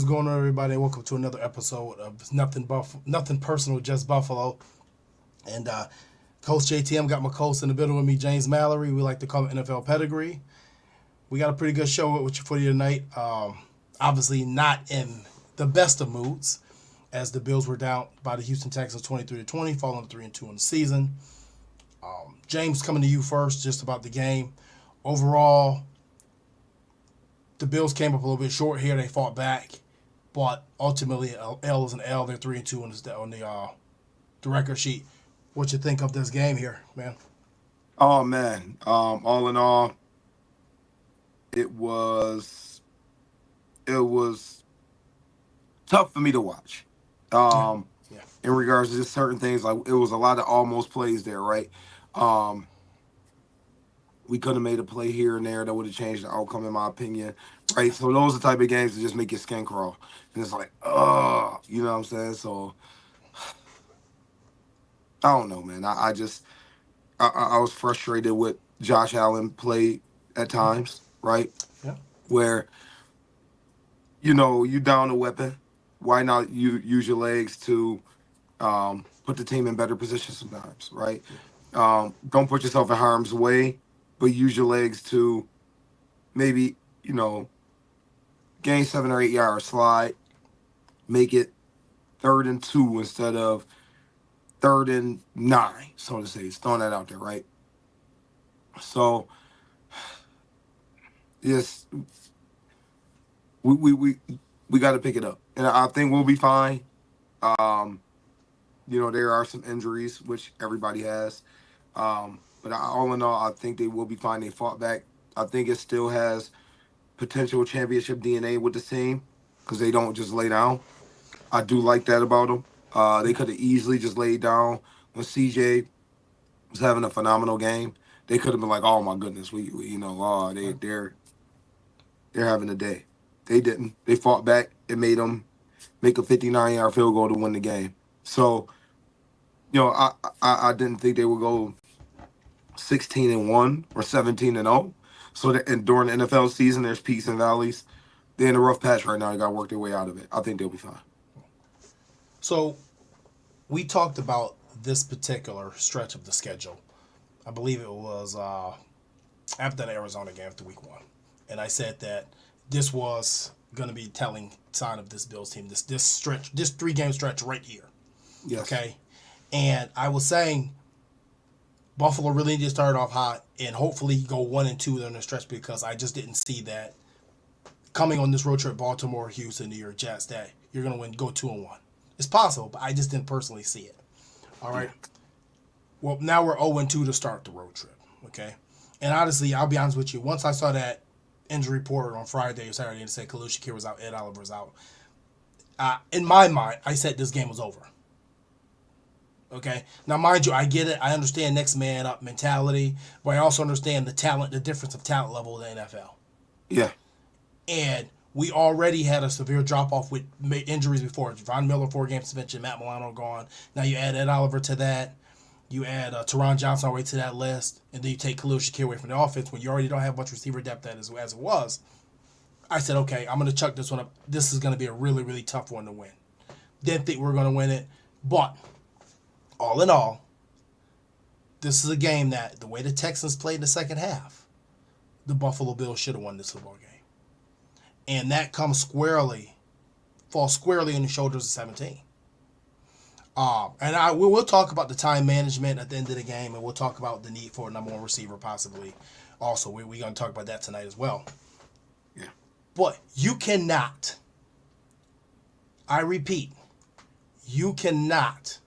is going on, everybody? Welcome to another episode of Nothing Personal, Just Buffalo. And Coach JTM got my co-host in the middle with me, James Mallory. We like to call him NFL Pedigree. We got a pretty good show with you for you tonight. Obviously not in the best of moods, as the Bills were down by the Houston Texans 23-20, falling 3-2 in the season. James, coming to you first, just about the game. Overall, the Bills came up a little bit short here. They fought back, but ultimately, L is an L. They're 3-2 on the record sheet. What you think of this game here, man? Oh man, all in all, it was tough for me to watch. Yeah. In regards to just certain things, like it was a lot of almost plays there, right? We could have made a play here and there that would have changed the outcome, in my opinion, right? So those are the type of games that just make your skin crawl, and it's like, you know what I'm saying? So I don't know, man. I was frustrated with Josh Allen play at times, right? Yeah. Where, you down a weapon. Why not you use your legs to put the team in better position sometimes, right? Don't put yourself in harm's way, but use your legs to maybe, gain 7 or 8 yards, slide, make it 3rd and 2 instead of 3rd and 9, so to say. It's throwing that out there, right? So, yes, we got to pick it up, and I think we'll be fine. There are some injuries, which everybody has, but all in all, I think they will be fine. They fought back. I think it still has potential championship DNA with the team because they don't just lay down. I do like that about them. They could have easily just laid down when CJ was having a phenomenal game. They could have been like, "Oh my goodness, they're having a day." They didn't. They fought back. It made them make a 59-yard field goal to win the game. So, I didn't think they would go 16-1 or 17-0. So and during the NFL season, there's peaks and valleys. They're in a rough patch right now. They got to work their way out of it. I think they'll be fine. So, we talked about this particular stretch of the schedule. I believe it was after the Arizona game, after week 1. And I said that this was going to be telling sign of this Bills team, this stretch, this 3-game stretch right here. Yes. Okay? And I was saying Buffalo really need to start off hot and hopefully go 1-2 during the stretch, because I just didn't see that coming on this road trip, Baltimore, Houston, New York Jets, that you're going to win, go 2-1. It's possible, but I just didn't personally see it. All right? Yeah. Well, now we're 0-2 to start the road trip, okay? And honestly, I'll be honest with you, once I saw that injury report on Friday or Saturday and said Khalil Shakir was out, Ed Oliver's out, in my mind, I said this game was over. Okay? Now, mind you, I get it. I understand next man up mentality, but I also understand the difference of talent level in the NFL. Yeah. And we already had a severe drop-off with injuries before. Von Miller, 4-game suspension, Matt Milano gone. Now you add Ed Oliver to that. You add Teron Johnson all the way to that list. And then you take Khalil Shakir away from the offense when you already don't have much receiver depth as it was. I said, okay, I'm going to chuck this one up. This is going to be a really, really tough one to win. Didn't think we were going to win it. But all in all, this is a game that the way the Texans played in the second half, the Buffalo Bills should have won this football game. And that falls squarely on the shoulders of 17. And we'll talk about the time management at the end of the game, and we'll talk about the need for a number 1 receiver possibly. Also, we're going to talk about that tonight as well. Yeah. But you cannot, I repeat, you cannot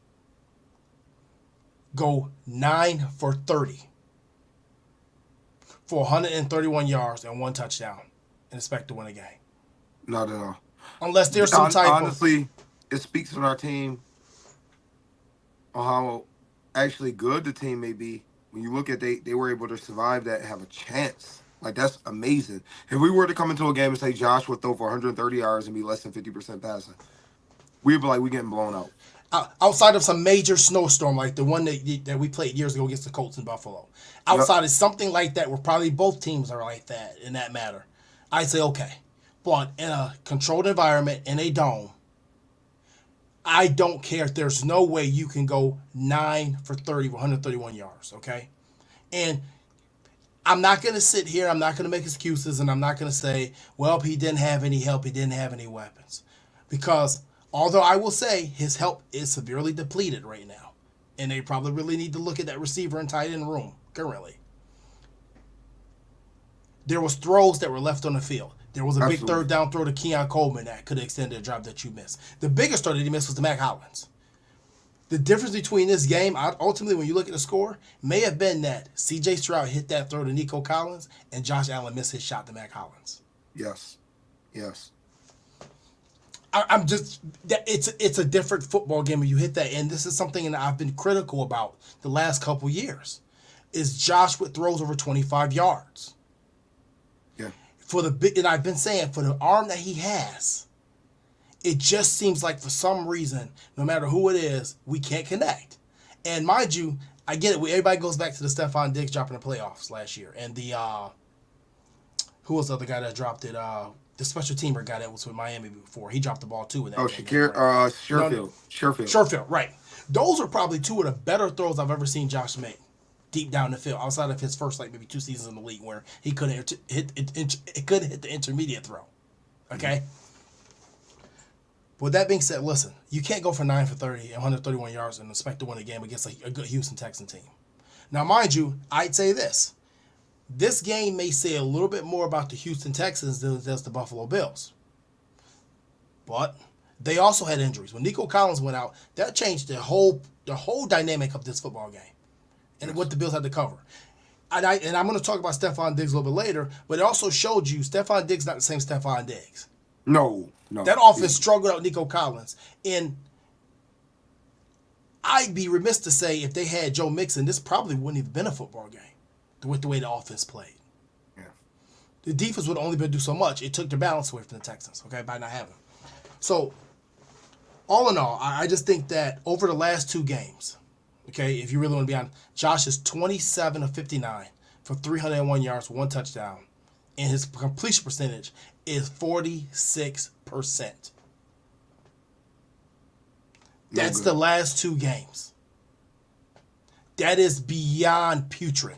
go 9 for 30 for 131 yards and 1 touchdown and expect to win a game. Not at all. Unless there's some type honestly, it speaks on our team on how actually good the team may be. When you look at they were able to survive that and have a chance. Like, that's amazing. If we were to come into a game and say Josh would throw for 130 yards and be less than 50% passing, we'd be like, we're getting blown out. Outside of some major snowstorm like the one that we played years ago against the Colts in Buffalo. Outside of something like that where probably both teams are like that in that matter, I'd say okay. But in a controlled environment, in a dome, I don't care. There's no way you can go 9 for 30 with 131 yards, okay? And I'm not going to sit here, I'm not going to make excuses, and I'm not going to say, well, he didn't have any help, he didn't have any weapons. Because although I will say his help is severely depleted right now, and they probably really need to look at that receiver and tight end room currently. There was throws that were left on the field. There was a big third down throw to Keon Coleman that could have extended a drive that you missed. The biggest throw that he missed was to Mac Hollins. The difference between this game, ultimately, when you look at the score, may have been that C.J. Stroud hit that throw to Nico Collins and Josh Allen missed his shot to Mac Hollins. Yes. I'm just it's a different football game when you hit that, and this is something that I've been critical about the last couple years. Is Josh with throws over 25 yards? Yeah. And I've been saying for the arm that he has, it just seems like for some reason, no matter who it is, we can't connect. And mind you, I get it. Everybody goes back to the Stefon Diggs dropping the playoffs last year, and the who was the other guy that dropped it? The special teamer guy that was with Miami before. He dropped the ball too in that game. Sherfield, right. Those are probably two of the better throws I've ever seen Josh make deep down the field, outside of his first maybe 2 seasons in the league where he couldn't hit the intermediate throw. Okay? Mm-hmm. With that being said, listen, you can't go for 9 for 30 and 131 yards and expect to win a game against a good Houston Texan team. Now, mind you, I'd say this. This game may say a little bit more about the Houston Texans than it does the Buffalo Bills. But they also had injuries. When Nico Collins went out, that changed the whole dynamic of this football game and what the Bills had to cover. And I'm going to talk about Stefon Diggs a little bit later, but it also showed you Stefon Diggs not the same Stefon Diggs. No. That offense struggled out Nico Collins. And I'd be remiss to say if they had Joe Mixon, this probably wouldn't have been a football game with the way the offense played. Yeah. The defense would have only been do so much. It took the balance away from the Texans, okay, by not having them. So, all in all, I just think that over the last 2 games, okay, if you really want to be honest, Josh is 27 of 59 for 301 yards, 1 touchdown, and his completion percentage is 46%. That's the last 2 games. That is beyond putrid.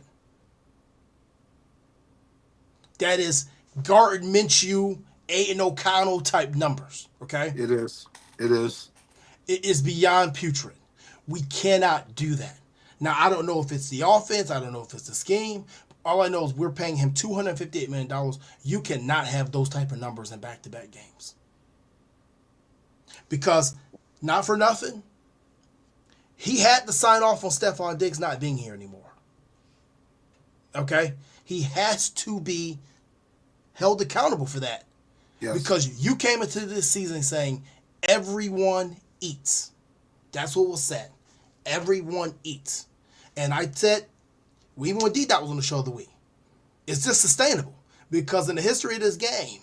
That is Gardner Minshew, Aiden O'Connell type numbers, okay? It is. It is beyond putrid. We cannot do that. Now, I don't know if it's the offense. I don't know if it's the scheme. All I know is we're paying him $258 million. You cannot have those type of numbers in back-to-back games. Because, not for nothing, he had to sign off on Stefon Diggs not being here anymore. Okay? He has to be held accountable for that. Yes. Because you came into this season saying everyone eats. That's what was said. Everyone eats. And I said, even when D-Dot was on the show of the week, it's just sustainable. Because in the history of this game,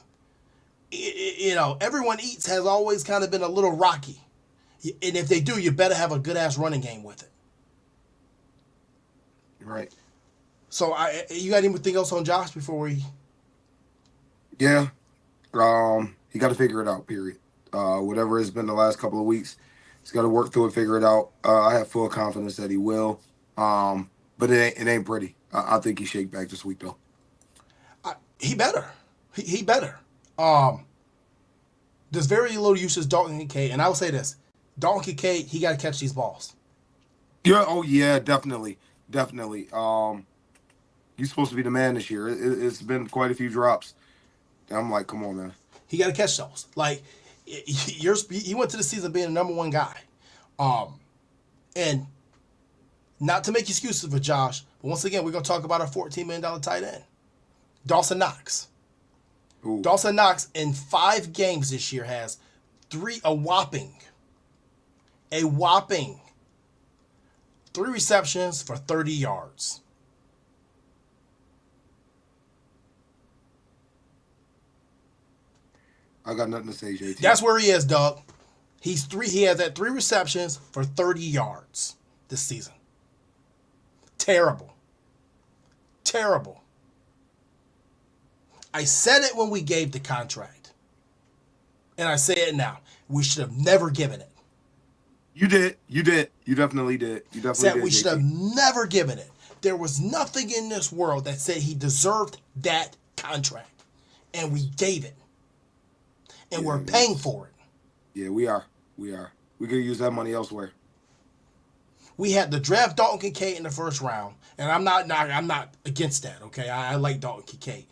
everyone eats has always kind of been a little rocky. And if they do, you better have a good-ass running game with it. Right. So, you got anything else on Josh before we... Yeah. He got to figure it out, period. Whatever it's been the last couple of weeks, he's got to work through it, figure it out. I have full confidence that he will. But it ain't pretty. I think he shake back this week, though. He better. He better. There's very little use as Dalton Kincaid, and I will say this. Dalton Kincaid, he got to catch these balls. Yeah, definitely. You're supposed to be the man this year. It's been quite a few drops. And I'm like, come on, man. He got to catch those. Like, he went to the season being the number 1 guy. And not to make excuses for Josh, but once again, we're going to talk about our $14 million tight end, Dawson Knox. Ooh. Dawson Knox in 5 games this year has a whopping 3 receptions for 30 yards. I got nothing to say, JT. That's where he is, Doug. He has had 3 receptions for 30 yards this season. Terrible. I said it when we gave the contract. And I say it now. We should have never given it. You did. You did. You definitely did. You definitely Said did, we should have JT. never given it. There was nothing in this world that said he deserved that contract. And we gave it. And Yeah, we're paying for it. yeah, we are. We are. We could use that money elsewhere. We had to draft Dalton Kincaid in the first round. And I'm not against that, okay? I like Dalton Kincaid.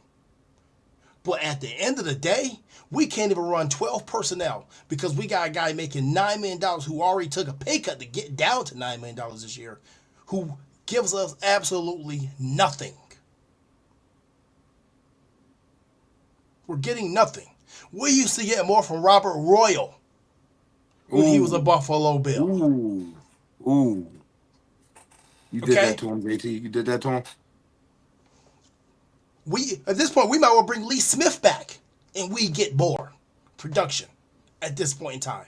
But at the end of the day, we can't even run 12 personnel because we got a guy making $9 million who already took a pay cut to get down to $9 million this year, who gives us absolutely nothing. We're getting nothing. We used to get more from Robert Royal when he was a Buffalo Bill. Ooh. Ooh. You did Okay? that to him, JT. You did that to him? We at this point we might well bring Lee Smith back and we get more production at this point in time.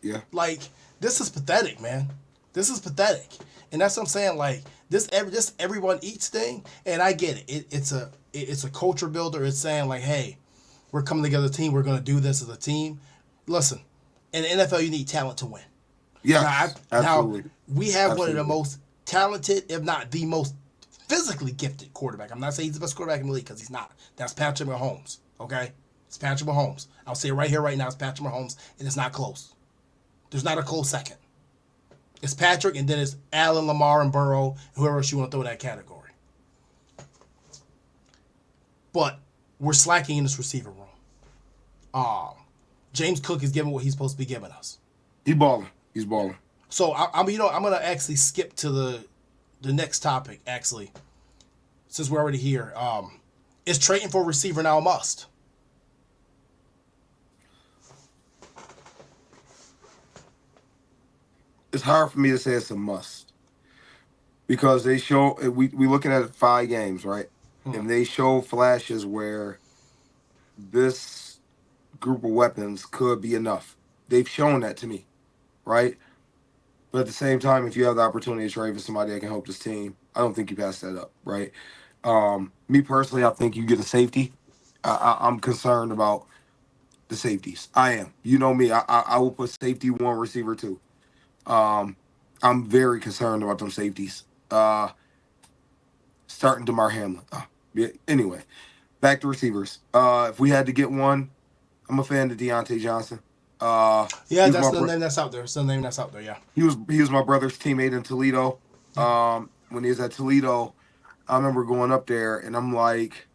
Yeah. Like, this is pathetic, man. This is pathetic. And that's what I'm saying. Like, this everyone eats thing, and I get it. It's a culture builder. It's saying like, hey, we're coming together as a team, we're gonna do this as a team. Listen, in the NFL you need talent to win. Yes. Absolutely. Now we have one of the Absolutely. most talented, if not the most physically gifted quarterback. I'm not saying he's the best quarterback in the league because he's not. That's Patrick Mahomes. Okay? It's Patrick Mahomes. I'll say it right here, right now, it's Patrick Mahomes, and it's not close. There's not a close second. It's Patrick, and then it's Allen, Lamar, and Burrow, whoever else you want to throw in that category. But we're slacking in this receiver room. James Cook is giving what he's supposed to be giving us. He's balling. He's balling. So I'm gonna actually skip to the next topic. Actually, since we're already here, is trading for a receiver now a must? It's hard for me to say it's a must because they show we looking at 5 games, right? And they show flashes where this group of weapons could be enough. They've shown that to me, right? But at the same time, if you have the opportunity to trade for somebody that can help this team, I don't think you pass that up, right? Me personally, I think you get a safety. I'm concerned about the safeties. I am. You know me. I will put safety 1, receiver 2. I'm very concerned about them safeties. Starting DeMar Hamlin. Yeah, anyway, back to receivers. If we had to get one, I'm a fan of Deontay Johnson. Yeah, that's the name that's out there. It's the name that's out there. Yeah. He was my brother's teammate in Toledo. When he was at Toledo, I remember going up there and I'm like,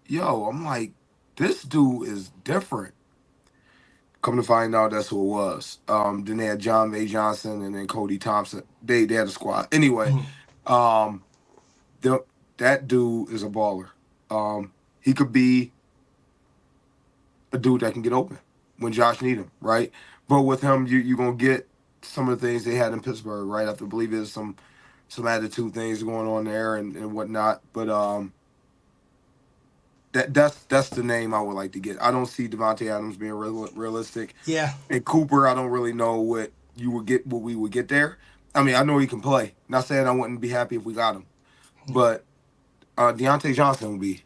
this dude is different. Come to find out, that's who it was. Then they had John May Johnson and then Cody Thompson. They had a squad. Anyway, that dude is a baller. He could be a dude that can get open when Josh need him, right? But with him, you're going to get some of the things they had in Pittsburgh, right? I believe there's some attitude things going on there and whatnot. But that's the name I would like to get. I don't see Devontae Adams being realistic. Yeah. And Cooper, I don't really know what we would get there. I mean, I know he can play. Not saying I wouldn't be happy if we got him. But Deontay Johnson would be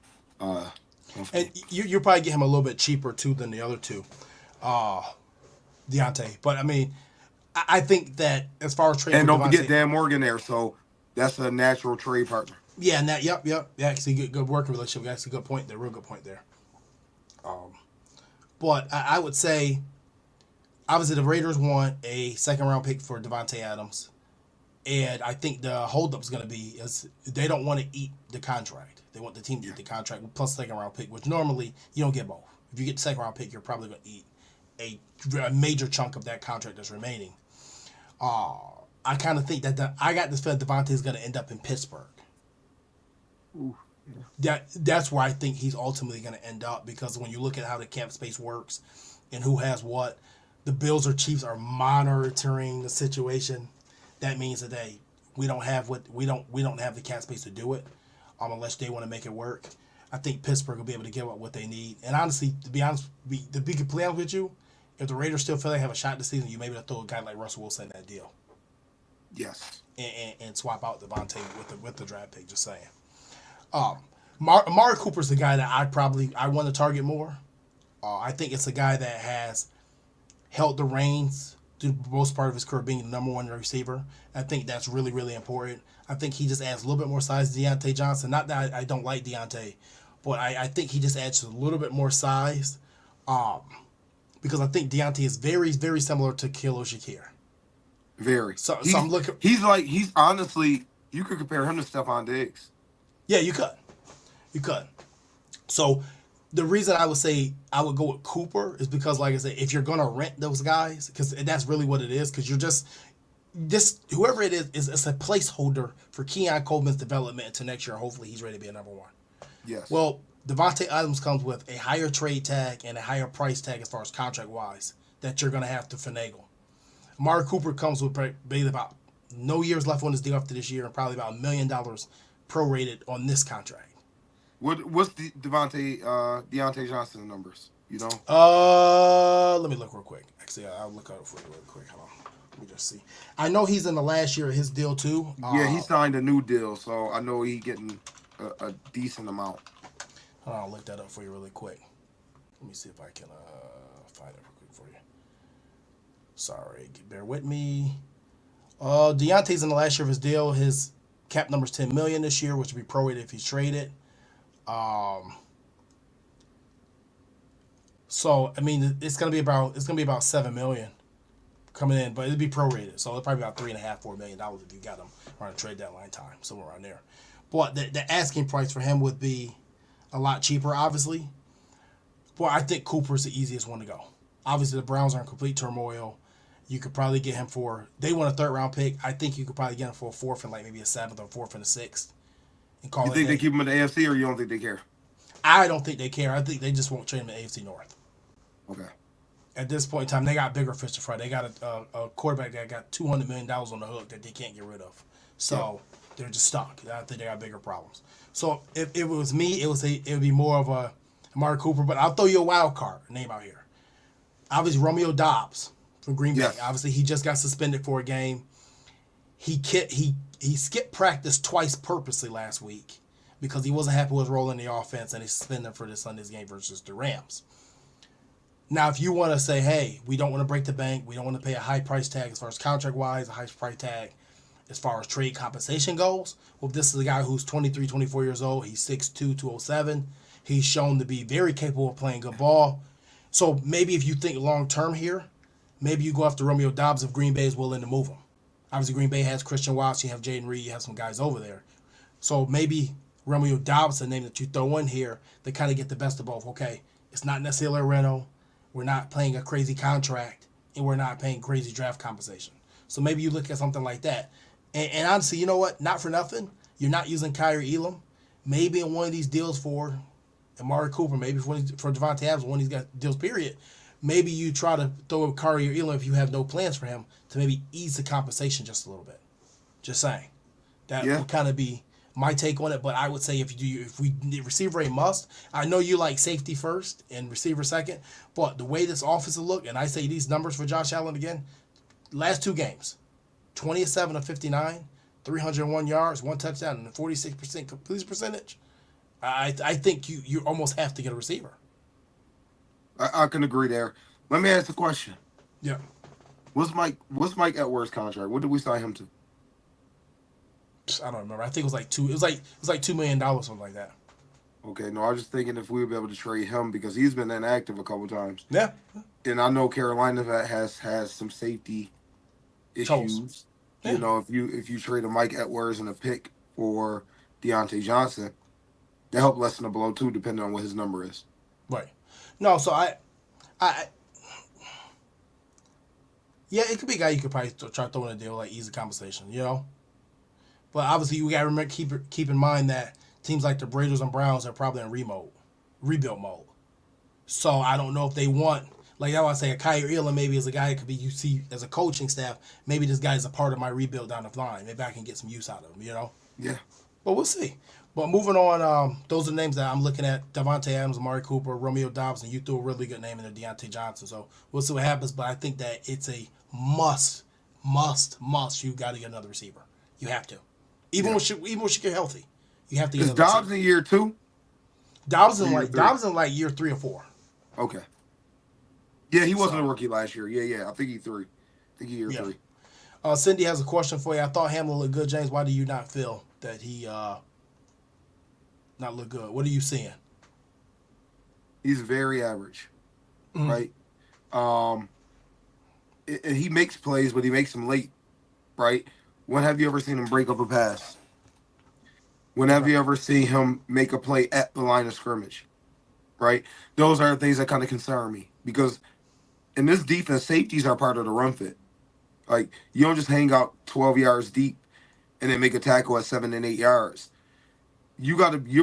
and you'll probably get him a little bit cheaper too than the other two, Deontay. But I mean, I think that as far as trading, and don't forget Dan Morgan there, so that's a natural trade partner. Yeah, and that yep. Yeah, actually good working relationship. That's a good point there. Real good point there. But I would say, obviously the Raiders want a 2nd round pick for Devontae Adams, and I think the holdup is going to be is they don't want to eat the contract. They want the team to eat the contract plus 2nd round pick, which normally you don't get both. If you get the 2nd round pick, you're probably going to eat a major chunk of that contract that's remaining. I kind of think that I got this feeling Devontae is going to end up in Pittsburgh. Ooh, yeah. That's where I think he's ultimately going to end up, because when you look at how the cap space works and who has what, the Bills or Chiefs are monitoring the situation. That means that we don't have the cap space to do it, unless they want to make it work. I think Pittsburgh will be able to give up what they need. And honestly, to be completely honest with you, if the Raiders still feel they have a shot this season, you maybe throw a guy like Russell Wilson in that deal. Yes. And swap out Devontae with the draft pick. Just saying. Amari Cooper's the guy that I want to target more. I think it's a guy that has held the reins through the most part of his career being the number one receiver. I think that's really, really important. I think he just adds a little bit more size to Deontay Johnson. Not that I don't like Deontay, but I think he just adds a little bit more size because I think Deontay is very, very similar to Khalil Shakir. Very. So I'm looking. He's honestly, you could compare him to Stefon Diggs. Yeah, you could. You could. So the reason I would say I would go with Cooper is because, like I said, if you're going to rent those guys, because that's really what it is, because you're just, this, whoever it is it's a placeholder for Keon Coleman's development into next year. Hopefully he's ready to be a number one. Yes. Well, Devontae Adams comes with a higher trade tag and a higher price tag as far as contract-wise that you're going to have to finagle. Amari Cooper comes with basically about no years left on his deal after this year and probably about $1 million prorated on this contract. What's the Deontay Johnson numbers? You know? Let me look real quick. Actually, I'll look up for you real quick. Hold on. Let me just see. I know he's in the last year of his deal too. Yeah, he signed a new deal, so I know he's getting a decent amount. Hold on, I'll look that up for you really quick. Let me see if I can find it real quick for you. Sorry, bear with me. Deontay's in the last year of his deal. His cap number's $10 million this year, which would be prorated if he's traded. So I mean, it's gonna be about $7 million coming in, but it'd be prorated, so it's probably about $3.5-4 million if you got him around trade deadline time, somewhere around there. But the asking price for him would be a lot cheaper, obviously. But I think Cooper's the easiest one to go. Obviously, the Browns are in complete turmoil. You could probably get him they want a third-round pick. I think you could probably get him for a fourth and like maybe a seventh or fourth and a sixth. And call you think they keep him in the AFC, or you don't think they care? I don't think they care. I think they just won't trade him in the AFC North. Okay. At this point in time, they got bigger fish to fry. They got a quarterback that got $200 million on the hook that they can't get rid of. So they're just stuck. I think they got bigger problems. So if it was me, it would be more of a Amari Cooper. But I'll throw you a wild card name out here. Obviously, Romeo Doubs from Green Bay. Yes. Obviously, he just got suspended for a game. He skipped practice twice purposely last week because he wasn't happy with his role in the offense, and he suspended him for this Sunday's game versus the Rams. Now, if you want to say, hey, we don't want to break the bank, we don't want to pay a high price tag as far as contract-wise, a high price tag as far as trade compensation goes, well, this is a guy who's 23, 24 years old. He's 6'2", 207. He's shown to be very capable of playing good ball. So maybe if you think long-term here, maybe you go after Romeo Doubs if Green Bay is willing to move him. Obviously, Green Bay has Christian Watts, you have Jaden Reed, you have some guys over there. So maybe Romeo Doubs is a name that you throw in here to kind of get the best of both. Okay, it's not necessarily a rental. We're not paying a crazy contract, and we're not paying crazy draft compensation. So maybe you look at something like that. And honestly, you know what? Not for nothing. You're not using Kyrie Elam. Maybe in one of these deals for Amari Cooper, maybe for Devontae Adams, one of these guys deals, period, maybe you try to throw a Kyrie Elam if you have no plans for him to maybe ease the compensation just a little bit. Just saying. That would kind of be my take on it. But I would say if we receiver a must, I know you like safety first and receiver second, but the way this offense will look, and I say these numbers for Josh Allen again, last two games, 27 of 59, 301 yards, one touchdown, and a 46% completion percentage. I think you almost have to get a receiver. I can agree there. Let me ask a question. Yeah. What's Mike Edwards' contract? What did we sign him to? I don't remember. I think it was like two. It was like $2 million, something like that. Okay, no, I was just thinking if we would be able to trade him because he's been inactive a couple times. Yeah. And I know Carolina has some safety issues. Yeah. You know, if you trade a Mike Edwards and a pick for Deontay Johnson, that help lessen the blow too, depending on what his number is. Right. No, so yeah, it could be a guy you could probably try throwing a deal like easy compensation, you know. But obviously, you got to remember keep in mind that teams like the Raiders and Browns are probably in rebuild mode. So I don't know if they want, like I would say, a Kyrie Elam maybe is a guy that could be you see as a coaching staff. Maybe this guy is a part of my rebuild down the line. Maybe I can get some use out of him, you know. Yeah. But we'll see. But moving on, those are the names that I'm looking at: Devontae Adams, Amari Cooper, Romeo Doubs, and you threw a really good name in there, Deontay Johnson. So we'll see what happens. But I think that it's a must. You got to get another receiver. You have to. Even when she get healthy, you have to get. Is Doubs in year 2? Doubs in like year 3 or 4. Okay. Yeah, he wasn't So a rookie last year. Yeah. I think he three. I think he year yeah. three. Cindy has a question for you. I thought Hamlin looked good, James. Why do you not feel that he not look good? What are you seeing? He's very average, Mm-hmm. right? Um, and he makes plays, but he makes them late, right? When have you ever seen him break up a pass? When have Right. you ever seen him make a play at the line of scrimmage? Right? Those are the things that kind of concern me because in this defense, safeties are part of the run fit. Like you don't just hang out 12 yards deep and then make a tackle at 7 and 8 yards. You're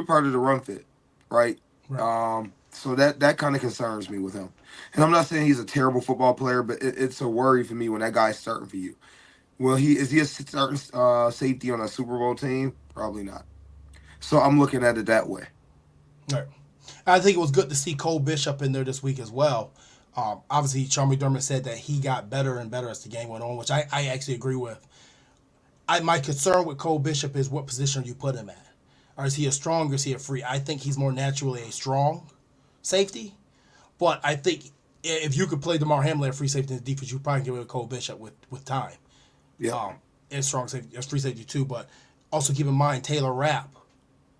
part of the run fit, right? Right. So that kind of concerns me with him. And I'm not saying he's a terrible football player, but it's a worry for me when that guy's starting for you. Well, he a starting safety on a Super Bowl team? Probably not. So I'm looking at it that way. Right. I think it was good to see Cole Bishop in there this week as well. Obviously, Sean McDermott said that he got better and better as the game went on, which I actually agree with. My concern with Cole Bishop is what position you put him at. Or is he a strong or is he a free? I think he's more naturally a strong safety, but I think if you could play DeMar Hamlin at free safety in the defense, you probably get rid of Cole Bishop with time. Yep. And strong safety, as free safety too. But also keep in mind Taylor Rapp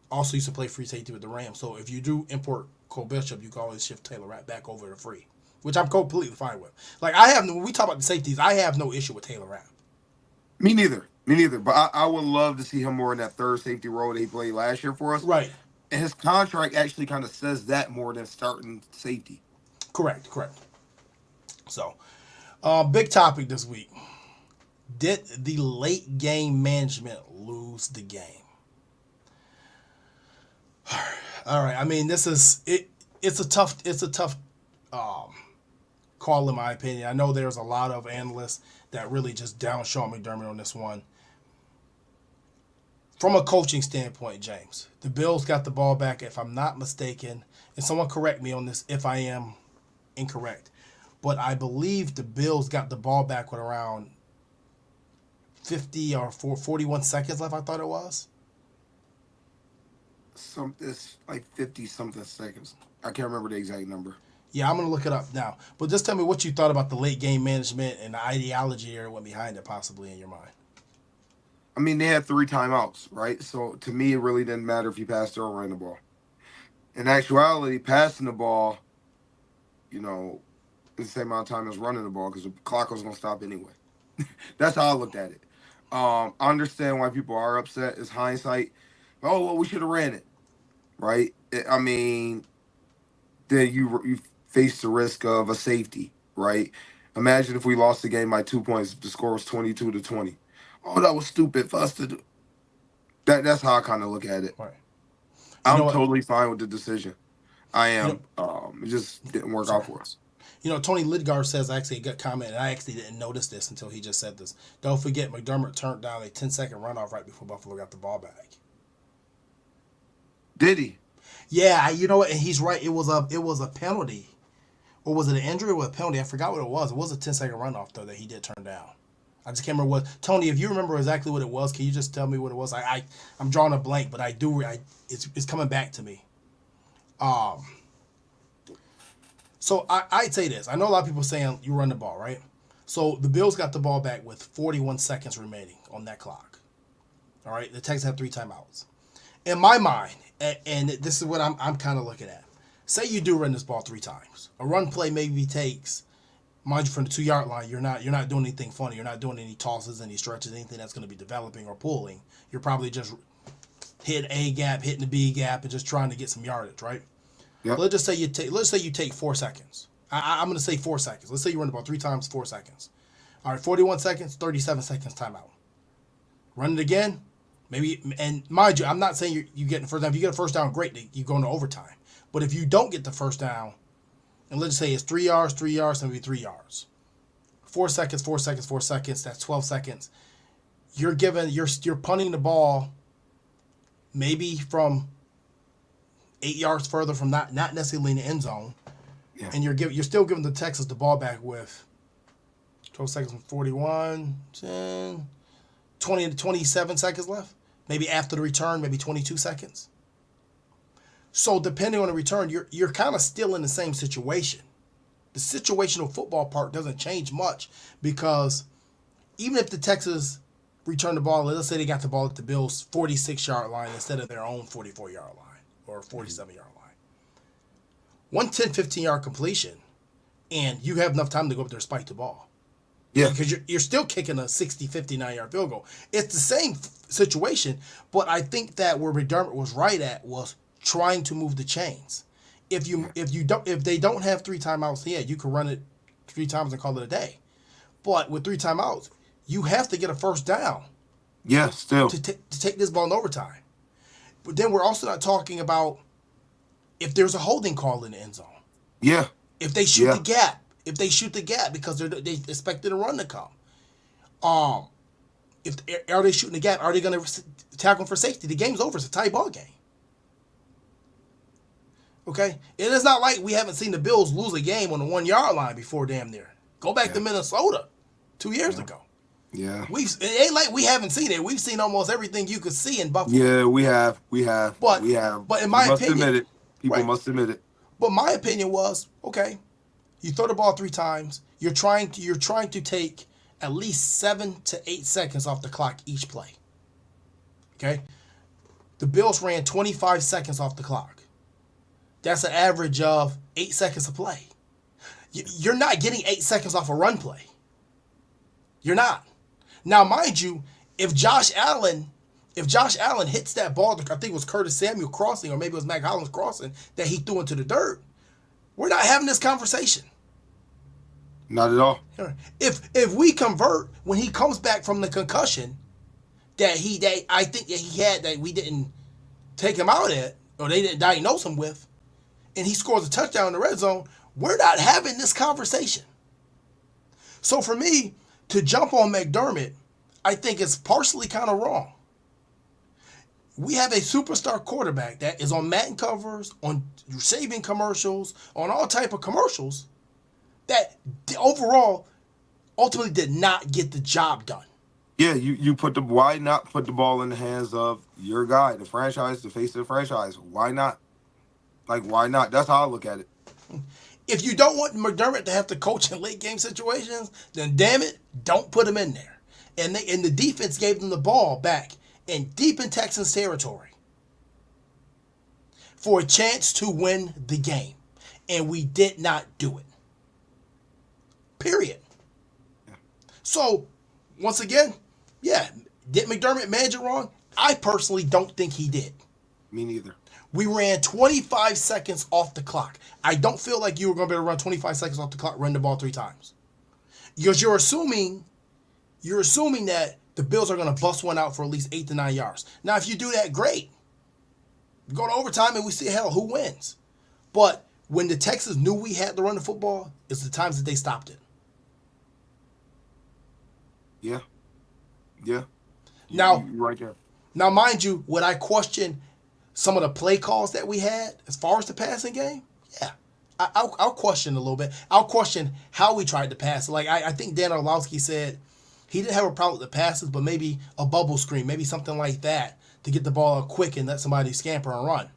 also used to play free safety with the Rams. So if you do import Cole Bishop, you can always shift Taylor Rapp back over to free, which I'm completely fine with. Like when we talk about the safeties, I have no issue with Taylor Rapp. Me neither. Me neither. But I would love to see him more in that third safety role that he played last year for us. Right. And his contract actually kind of says that more than starting safety. Correct. Correct. So, big topic this week. Did the late game management lose the game? All right. I mean, this is it. It's a tough. It's a tough call in my opinion. I know there's a lot of analysts that really just down Sean McDermott on this one. From a coaching standpoint, James, the Bills got the ball back, if I'm not mistaken, and someone correct me on this if I am incorrect, but I believe the Bills got the ball back with around 50 or 41 seconds left, I thought it was. It's like 50 something seconds. I can't remember the exact number. Yeah, I'm going to look it up now. But just tell me what you thought about the late game management and the ideology or what behind it possibly in your mind. I mean, they had 3 timeouts, right? So to me, it really didn't matter if you passed or ran the ball. In actuality, passing the ball, you know, the same amount of time as running the ball because the clock was going to stop anyway. That's how I looked at it. I understand why people are upset. It's hindsight. Oh, well, we should have ran it, right? I mean, then you face the risk of a safety, right? Imagine if we lost the game by 2 points. The score was 22-20. Oh, that was stupid for us to do. That's how I kind of look at it. Right. You know I'm what? totally fine with the decision. I You know, am. It just didn't work sorry. out for us. Tony Lidgar says actually a good comment, and I actually didn't notice this until he just said this. Don't forget, McDermott turned down a 10-second runoff right before Buffalo got the ball back. Did he? Yeah, you know what? And he's right. It was a penalty, or was it an injury or a penalty? I forgot what it was. It was a 10-second runoff though that he did turn down. I just can't remember what. Tony, if you remember exactly what it was, can you just tell me what it was? I'm drawing a blank, but I do. It's coming back to me. Um. So I'd say this. I know a lot of people saying you run the ball, right? So the Bills got the ball back with 41 seconds remaining on that clock. All right. The Texans have 3 timeouts. In my mind, and this is what I'm kind of looking at. Say you do run this ball 3 times. A run play maybe takes, mind you, from the 2 yard line. You're not doing anything funny. You're not doing any tosses, any stretches, anything that's going to be developing or pulling. You're probably just hitting A gap, hitting the B gap, and just trying to get some yardage, right? Yep. Let's say you take 4 seconds. I'm going to say 4 seconds. Let's say you run the ball 3 times, 4 seconds. All right, 41 seconds, 37 seconds timeout. Run it again, maybe. And mind you, I'm not saying you get the first down. If you get a first down, great. You go into overtime. But if you don't get the first down, and let's say it's 3 yards, 3 yards, maybe 3 yards. 4 seconds, 4 seconds, 4 seconds. That's 12 seconds. You're punting the ball, maybe from 8 yards further from not necessarily in the end zone, Yeah. and you're still giving the Texans the ball back with 12 seconds and 41, 10, 20 to 27 seconds left. Maybe after the return, maybe 22 seconds. So depending on the return, you're kind of still in the same situation. The situational football part doesn't change much because even if the Texans return the ball, let's say they got the ball at the Bills' 46-yard line instead of their own 44-yard line or 47-yard line. 110, 15-yard completion, and you have enough time to go up there and spike the ball. Yeah. Because you're still kicking a 60, 59-yard field goal. It's the same situation, but I think that where McDermott was right at was trying to move the chains. If they don't have 3 timeouts, yeah, you can run it 3 times and call it a day. But with 3 timeouts, you have to get a first down. Yeah, still. To take this ball in overtime. But then we're also not talking about if there's a holding call in the end zone. Yeah. If they shoot the gap. If they shoot the gap because they expected a run to come. If are they shooting the gap? Are they going to tackle for safety? The game's over. It's a tie ball game. Okay? It is not like we haven't seen the Bills lose a game on the 1-yard line before damn near. Go back to Minnesota 2 years ago. Yeah. It ain't like we haven't seen it. We've seen almost everything you could see in Buffalo. Yeah, we have. But in my opinion, admit it. People must admit it. But my opinion was, okay, you throw the ball 3 times. You're trying to take at least 7 to 8 seconds off the clock each play. Okay? The Bills ran 25 seconds off the clock. That's an average of 8 seconds a play. You're not getting 8 seconds off a run play. You're not. Now, mind you, if Josh Allen hits that ball, I think it was Curtis Samuel crossing, or maybe it was Mac Hollins crossing, that he threw into the dirt, we're not having this conversation. Not at all. If we convert when he comes back from the concussion that I think that he had that we didn't take him out at, or they didn't diagnose him with, and he scores a touchdown in the red zone, we're not having this conversation. So for me, to jump on McDermott, I think it's partially kind of wrong. We have a superstar quarterback that is on Madden covers, on saving commercials, on all type of commercials, that overall ultimately did not get the job done. Yeah, why not put the ball in the hands of your guy, the franchise, the face of the franchise? Why not? Like, why not? That's how I look at it. If you don't want McDermott to have to coach in late game situations, then damn it, don't put him in there. And the defense gave them the ball back and deep in Texans territory for a chance to win the game. And we did not do it. Period. Yeah. So, once again, yeah, did McDermott manage it wrong? I personally don't think he did. Me neither. We ran 25 seconds off the clock. I don't feel like you were going to be able to run 25 seconds off the clock, run the ball 3 times. Because you're assuming that the Bills are going to bust one out for at least 8 to 9 yards. Now, if you do that, great. Go to overtime and we see, hell, who wins? But when the Texans knew we had to run the football, it's the times that they stopped it. Yeah. Yeah. Now, you're right there. Now, mind you, would I question some of the play calls that we had as far as the passing game? Yeah. I'll question a little bit. I'll question how we tried to pass. Like, I think Dan Orlowski said he didn't have a problem with the passes, but maybe a bubble screen, maybe something like that to get the ball out quick and let somebody scamper and run.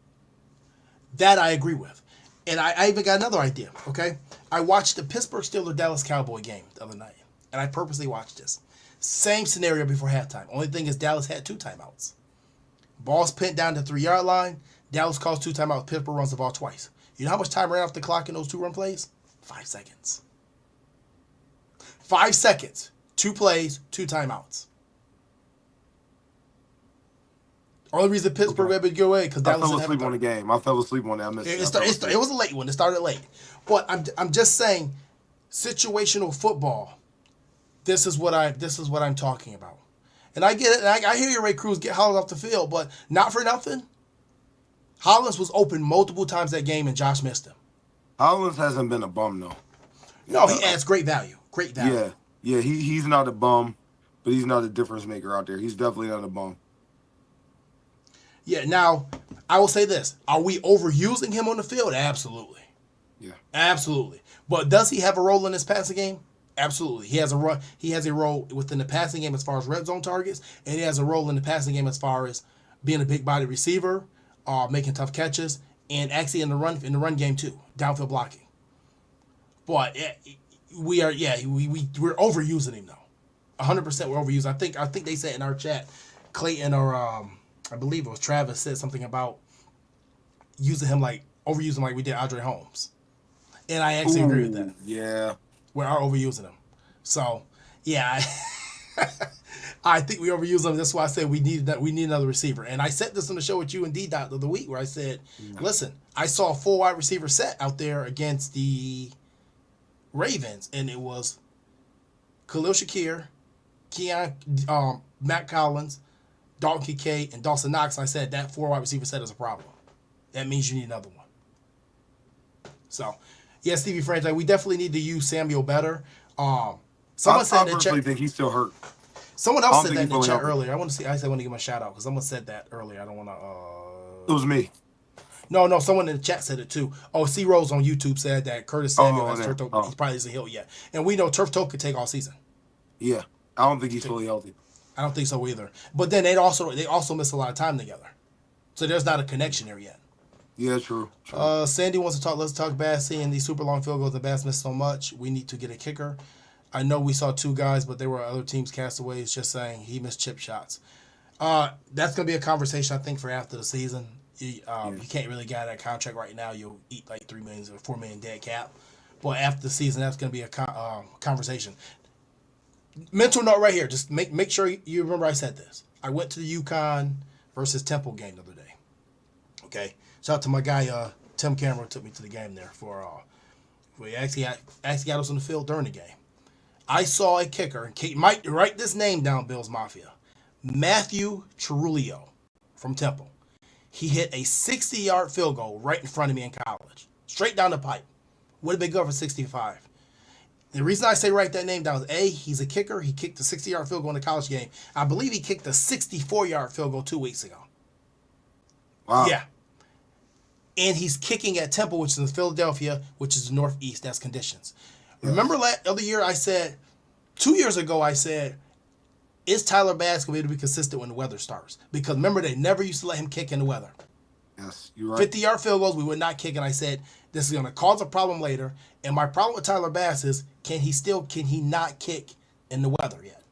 That I agree with. And I even got another idea, okay? I watched the Pittsburgh Steelers-Dallas Cowboy game the other night, and I purposely watched this. Same scenario before halftime. Only thing is Dallas had 2 timeouts. Ball's pinned down to the 3-yard line. Dallas calls 2 timeouts. Pittsburgh runs the ball twice. You know how much time ran off the clock in those 2 run plays? 5 seconds. 5 seconds. 2 plays, 2 timeouts. Only reason Pittsburgh were able to get away because Dallas fell asleep on the game. I fell asleep on that. I missed it. It was a late one. It started late. But I'm just saying, situational football. This is what I'm talking about. And I get it. I hear you, Ray Cruz, get Hollins off the field, but not for nothing. Hollins was open multiple times that game, and Josh missed him. Hollins hasn't been a bum, though. No, he adds great value. Great value. Yeah. He's not a bum, but he's not a difference maker out there. He's definitely not a bum. Yeah. Now, I will say this: are we overusing him on the field? Absolutely. Yeah. Absolutely. But does he have a role in this passing game? Absolutely. He has a role within the passing game as far as red zone targets, and he has a role in the passing game as far as being a big body receiver, making tough catches, and actually in the run game too, downfield blocking. But we're overusing him now. 100% we're overusing. I think they said in our chat, Clayton or I believe it was Travis said something about overusing like we did Andre Holmes, and I actually agree with that. Yeah, We are overusing him. So yeah, I think we overuse him. That's why I said we need another receiver. And I said this on the show with you and D Dot the other week where I said, listen, I saw a full wide receiver set out there against the Ravens, and it was Khalil Shakir, Matt Collins, Dalton Kincaid, and Dawson Knox. And I said that 4 wide receiver set is a problem. That means you need another one. So, yeah, Stevie Franchise, we definitely need to use Samuel better. Someone said I personally think he's still hurt. Someone else said that in the chat earlier. I want to give him a shout out because someone said that earlier. I don't want to. It was me. No, someone in the chat said it too. Oh, C Rose on YouTube said that Curtis Samuel has turf toe. He probably isn't healed yet, and we know turf toe could take all season. Yeah, I don't think he's fully healthy. I don't think so either. But then they also miss a lot of time together, so there's not a connection there yet. Yeah, true. Sandy wants to talk. Let's talk Bass. Seeing these super long field goals and Bass missed so much, we need to get a kicker. I know we saw 2 guys, but there were other teams' castaways. Just saying, he missed chip shots. That's gonna be a conversation I think for after the season. You can't really get out of that contract right now. You'll eat like $3 million or $4 million dead cap. But after the season, that's gonna be a conversation. Mental note right here. Just make sure you remember I said this. I went to the UConn versus Temple game the other day. Okay. Shout out to my guy Tim Cameron took me to the game there for he actually got us on the field during the game. I saw a kicker, and Kate might write this name down, Bills Mafia. Matthew Cerullo from Temple. He hit a 60-yard field goal right in front of me in college. Straight down the pipe. Would have been good for 65. The reason I say write that name down is, A, he's a kicker. He kicked a 60-yard field goal in the college game. I believe he kicked a 64-yard field goal 2 weeks ago. Wow. Yeah. And he's kicking at Temple, which is in Philadelphia, which is the Northeast. That's conditions. Yes. Remember other year I said, 2 years ago I said, is Tyler Bass going to be consistent when the weather starts? Because remember, they never used to let him kick in the weather. Yes, you're right. 50-yard field goals, we would not kick. And I said, this is going to cause a problem later. And my problem with Tyler Bass is, can he not kick in the weather yet?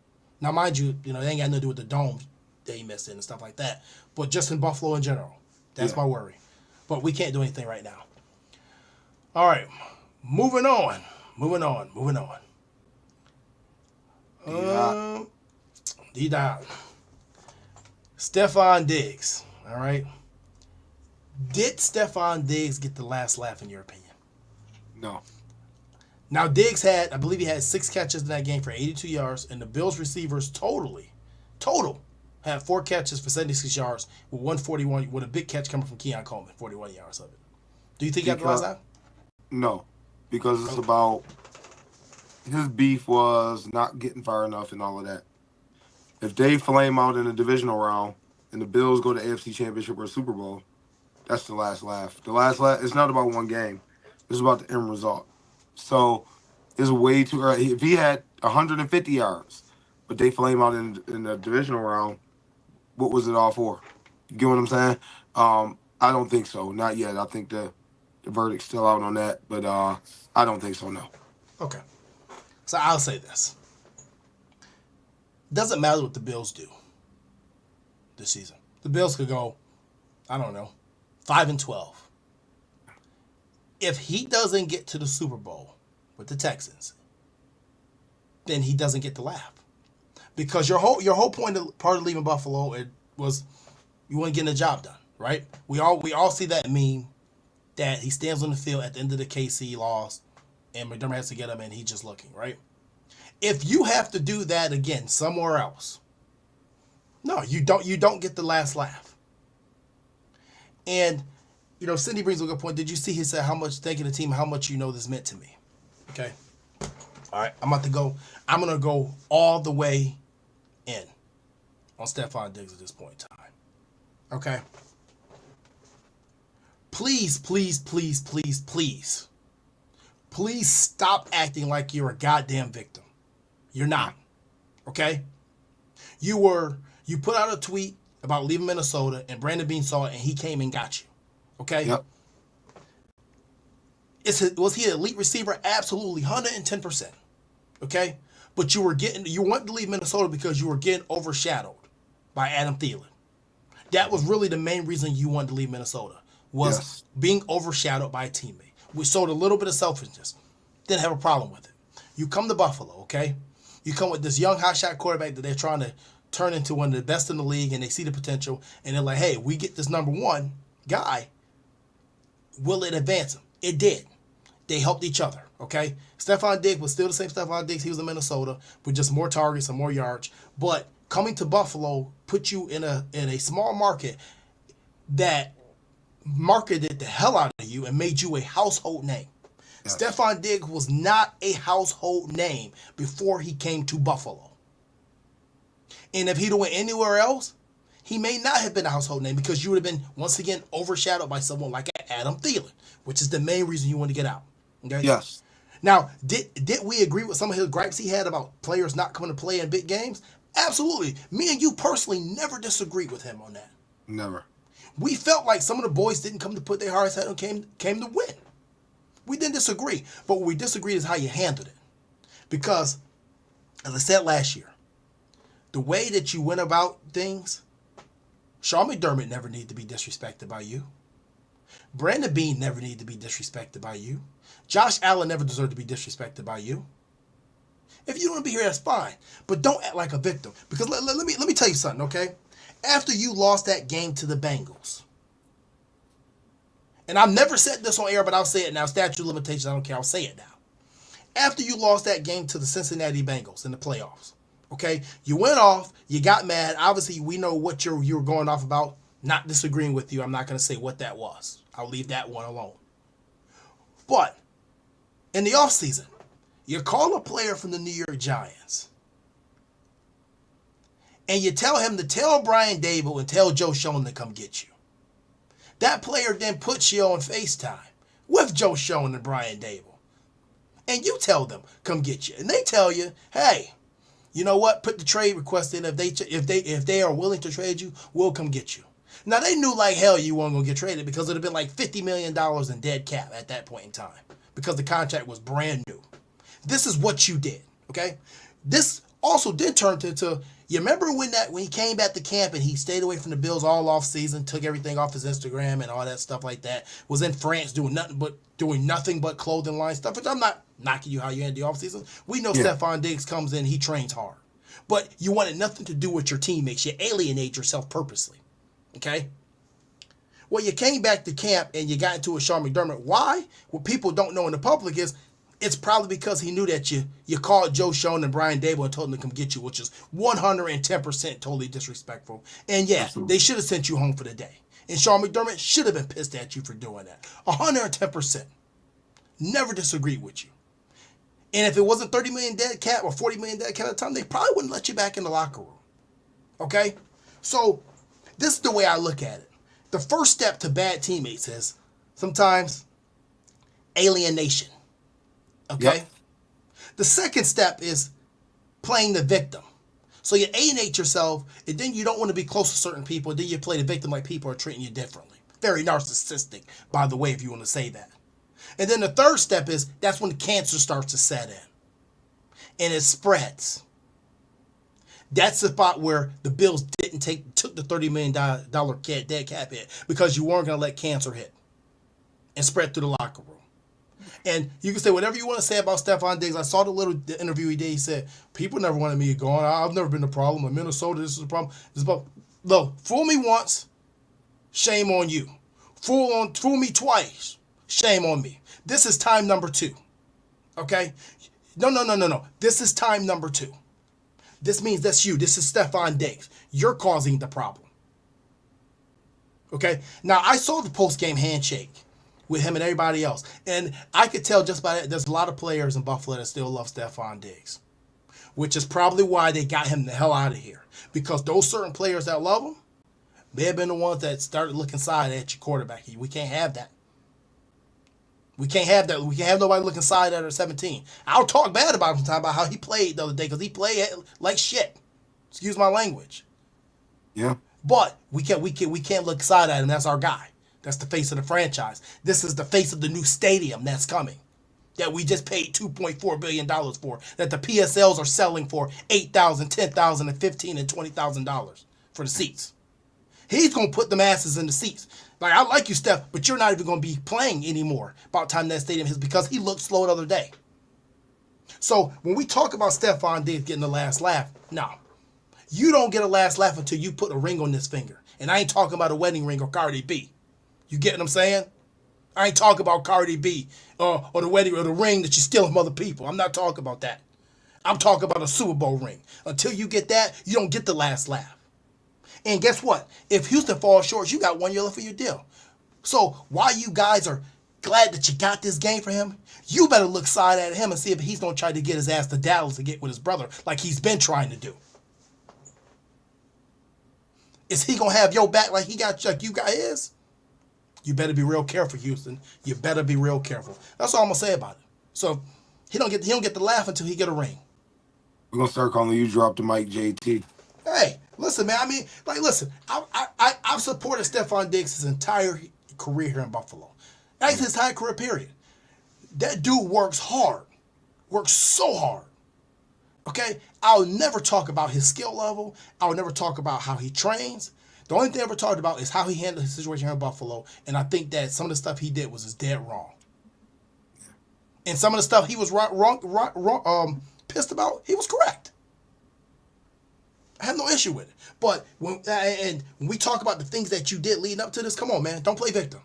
Now, mind you, they ain't got nothing to do with the dome that he missed in and stuff like that. But just in Buffalo in general, that's my worry. But we can't do anything right now. All right, moving on. D-Dot. Stefon Diggs, all right? Did Stefon Diggs get the last laugh in your opinion? No. Now, Diggs I believe he had 6 catches in that game for 82 yards, and the Bills receivers total, had 4 catches for 76 yards with 141, with a big catch coming from Keon Coleman, 41 yards of it. Do you think he got the last laugh? No, because it's about his beef was not getting far enough and all of that. If they flame out in the divisional round and the Bills go to AFC Championship or Super Bowl, that's the last laugh. The last laugh, it's not about one game. It's about the end result. So it's way too early. If he had 150 yards, but they flame out in the divisional round, what was it all for? You get what I'm saying? I don't think so. Not yet. I think the verdict's still out on that, but I don't think so, no. Okay. So I'll say this. Doesn't matter what the Bills do this season. The Bills could go, 5-12. If he doesn't get to the Super Bowl with the Texans, then he doesn't get the laugh. Because your whole part of leaving Buffalo was you want to get the job done, right? We all see that meme that he stands on the field at the end of the KC loss and McDermott has to get him and he's just looking, right? If you have to do that again somewhere else, no, you don't get the last laugh. And Cindy brings up a good point. Did you see he said thanking the team how much this meant to me? Okay. All right, I'm gonna go all the way in on Stefon Diggs at this point in time. Okay. Please stop acting like you're a goddamn victim. You're not. Okay? You put out a tweet about leaving Minnesota and Brandon Beane saw it and he came and got you. Okay? Yep. Was he an elite receiver? Absolutely, 110%. Okay? But you wanted to leave Minnesota because you were getting overshadowed by Adam Thielen. That was really the main reason you wanted to leave Minnesota, was Yes. being overshadowed by a teammate. We showed a little bit of selfishness. Didn't have a problem with it. You come to Buffalo, okay? You come with this young hotshot quarterback that they're trying to turn into one of the best in the league, and they see the potential, and they're like, hey, we get this number one guy. Will it advance him? It did. They helped each other, okay? Stefon Diggs was still the same Stefon Diggs. He was in Minnesota with just more targets and more yards. But coming to Buffalo put you in a small market that marketed the hell out of you and made you a household name. Yes. Stefon Diggs was not a household name before he came to Buffalo. And if he'd went anywhere else, he may not have been a household name because you would have been, once again, overshadowed by someone like Adam Thielen, which is the main reason you want to get out. Okay? Yes. Now, did we agree with some of his gripes he had about players not coming to play in big games? Absolutely. Me and you personally never disagreed with him on that. Never. We felt like some of the boys didn't come to put their hearts out and came to win. We didn't disagree. But what we disagreed is how you handled it. Because, as I said last year, the way that you went about things, Sean McDermott never needed to be disrespected by you. Brandon Beane never needed to be disrespected by you. Josh Allen never deserved to be disrespected by you. If you don't want to be here, that's fine. But don't act like a victim. Because let me tell you something, okay? After you lost that game to the Bengals, and I've never said this on air, but I'll say it now. Statute of limitations, I don't care. I'll say it now. After you lost that game to the Cincinnati Bengals in the playoffs, okay? You went off. You got mad. Obviously, we know what you were going off about. Not disagreeing with you. I'm not going to say what that was. I'll leave that one alone. But in the offseason, you call a player from the New York Giants, and you tell him to tell Brian Daboll and tell Joe Schoen to come get you. That player then puts you on FaceTime with Joe Schoen and Brian Daboll. And you tell them, come get you. And they tell you, hey, you know what? Put the trade request in. If they are willing to trade you, we'll come get you. Now, they knew like hell you weren't going to get traded because it would have been like $50 million in dead cap at that point in time because the contract was brand new. This is what you did, okay? This also did turn into, you remember when he came back to camp and he stayed away from the Bills all off season, took everything off his Instagram and all that stuff like that, was in France doing nothing but clothing line stuff, which I'm not knocking you how you end the off season. We know Stefon Diggs comes in, he trains hard. But you wanted nothing to do with your teammates. You alienate yourself purposely. Okay? Well, you came back to camp and you got into a Sean McDermott. Why? What people don't know in the public is it's probably because he knew that you called Joe Schoen and Brian Daboll and told them to come get you, which is 110% totally disrespectful. And yeah, Absolutely. They should have sent you home for the day. And Sean McDermott should have been pissed at you for doing that. 110%. Never disagreed with you. And if it wasn't $30 million dead cap or $40 million dead cap at the time, they probably wouldn't let you back in the locker room. Okay? So this is the way I look at it. The first step to bad teammates is sometimes alienation. Okay? Yep. The second step is playing the victim. So you alienate yourself, and then you don't want to be close to certain people, and then you play the victim like people are treating you differently. Very narcissistic, by the way, if you want to say that. And then the third step is that's when the cancer starts to set in. And it spreads. That's the spot where the Bills took the $30 million dead cap hit because you weren't going to let cancer hit and spread through the locker room. And you can say whatever you want to say about Stefon Diggs. I saw the interview he did. He said, people never wanted me to go on. I've never been a problem. In Minnesota, this is a problem. Look, fool me once, shame on you. Fool me twice, shame on me. This is time number 2. Okay? No. This is time number 2. This means that's you. This is Stefon Diggs. You're causing the problem. Okay? Now, I saw the post-game handshake with him and everybody else. And I could tell just by that, there's a lot of players in Buffalo that still love Stefon Diggs, which is probably why they got him the hell out of here. Because those certain players that love him, they have been the ones that started looking side at your quarterback. We can't have that. We can't have that. We can't have nobody looking side at her 17. I'll talk bad about him sometime about how he played the other day because he played like shit. Excuse my language. Yeah. But we can't look side at him. That's our guy. That's the face of the franchise. This is the face of the new stadium that's coming, that we just paid $2.4 billion for, that the PSLs are selling for $8,000, $10,000, and $15,000 and $20,000 for the seats. He's going to put them asses in the seats. Like, I like you, Steph, but you're not even going to be playing anymore about time that stadium is, because he looked slow the other day. So when we talk about Stefon Diggs getting the last laugh, no. You don't get a last laugh until you put a ring on this finger. And I ain't talking about a wedding ring or Cardi B. You get what I'm saying? I ain't talking about Cardi B or the wedding or the ring that you steal from other people. I'm not talking about that. I'm talking about a Super Bowl ring. Until you get that, you don't get the last laugh. And guess what? If Houston falls short, you got 1 year left for your deal. So while you guys are glad that you got this game for him, you better look side at him and see if he's going to try to get his ass to Dallas to get with his brother like he's been trying to do. Is he going to have your back like you got his? You better be real careful, Houston. You better be real careful. That's all I'm going to say about it. So he don't get the laugh until he get a ring. We're going to start calling you Drop the Mic JT. Hey, listen, man. I mean, like, listen. I've supported Stefon Diggs his entire career here in Buffalo. That's his entire career, period. That dude works hard. Works so hard. Okay? I'll never talk about his skill level. I'll never talk about how he trains. The only thing I ever talked about is how he handled his situation here in Buffalo. And I think that some of the stuff he did was just dead wrong. And some of the stuff he was pissed about, he was correct. I have no issue with it. But when we talk about the things that you did leading up to this, come on, man. Don't play victim.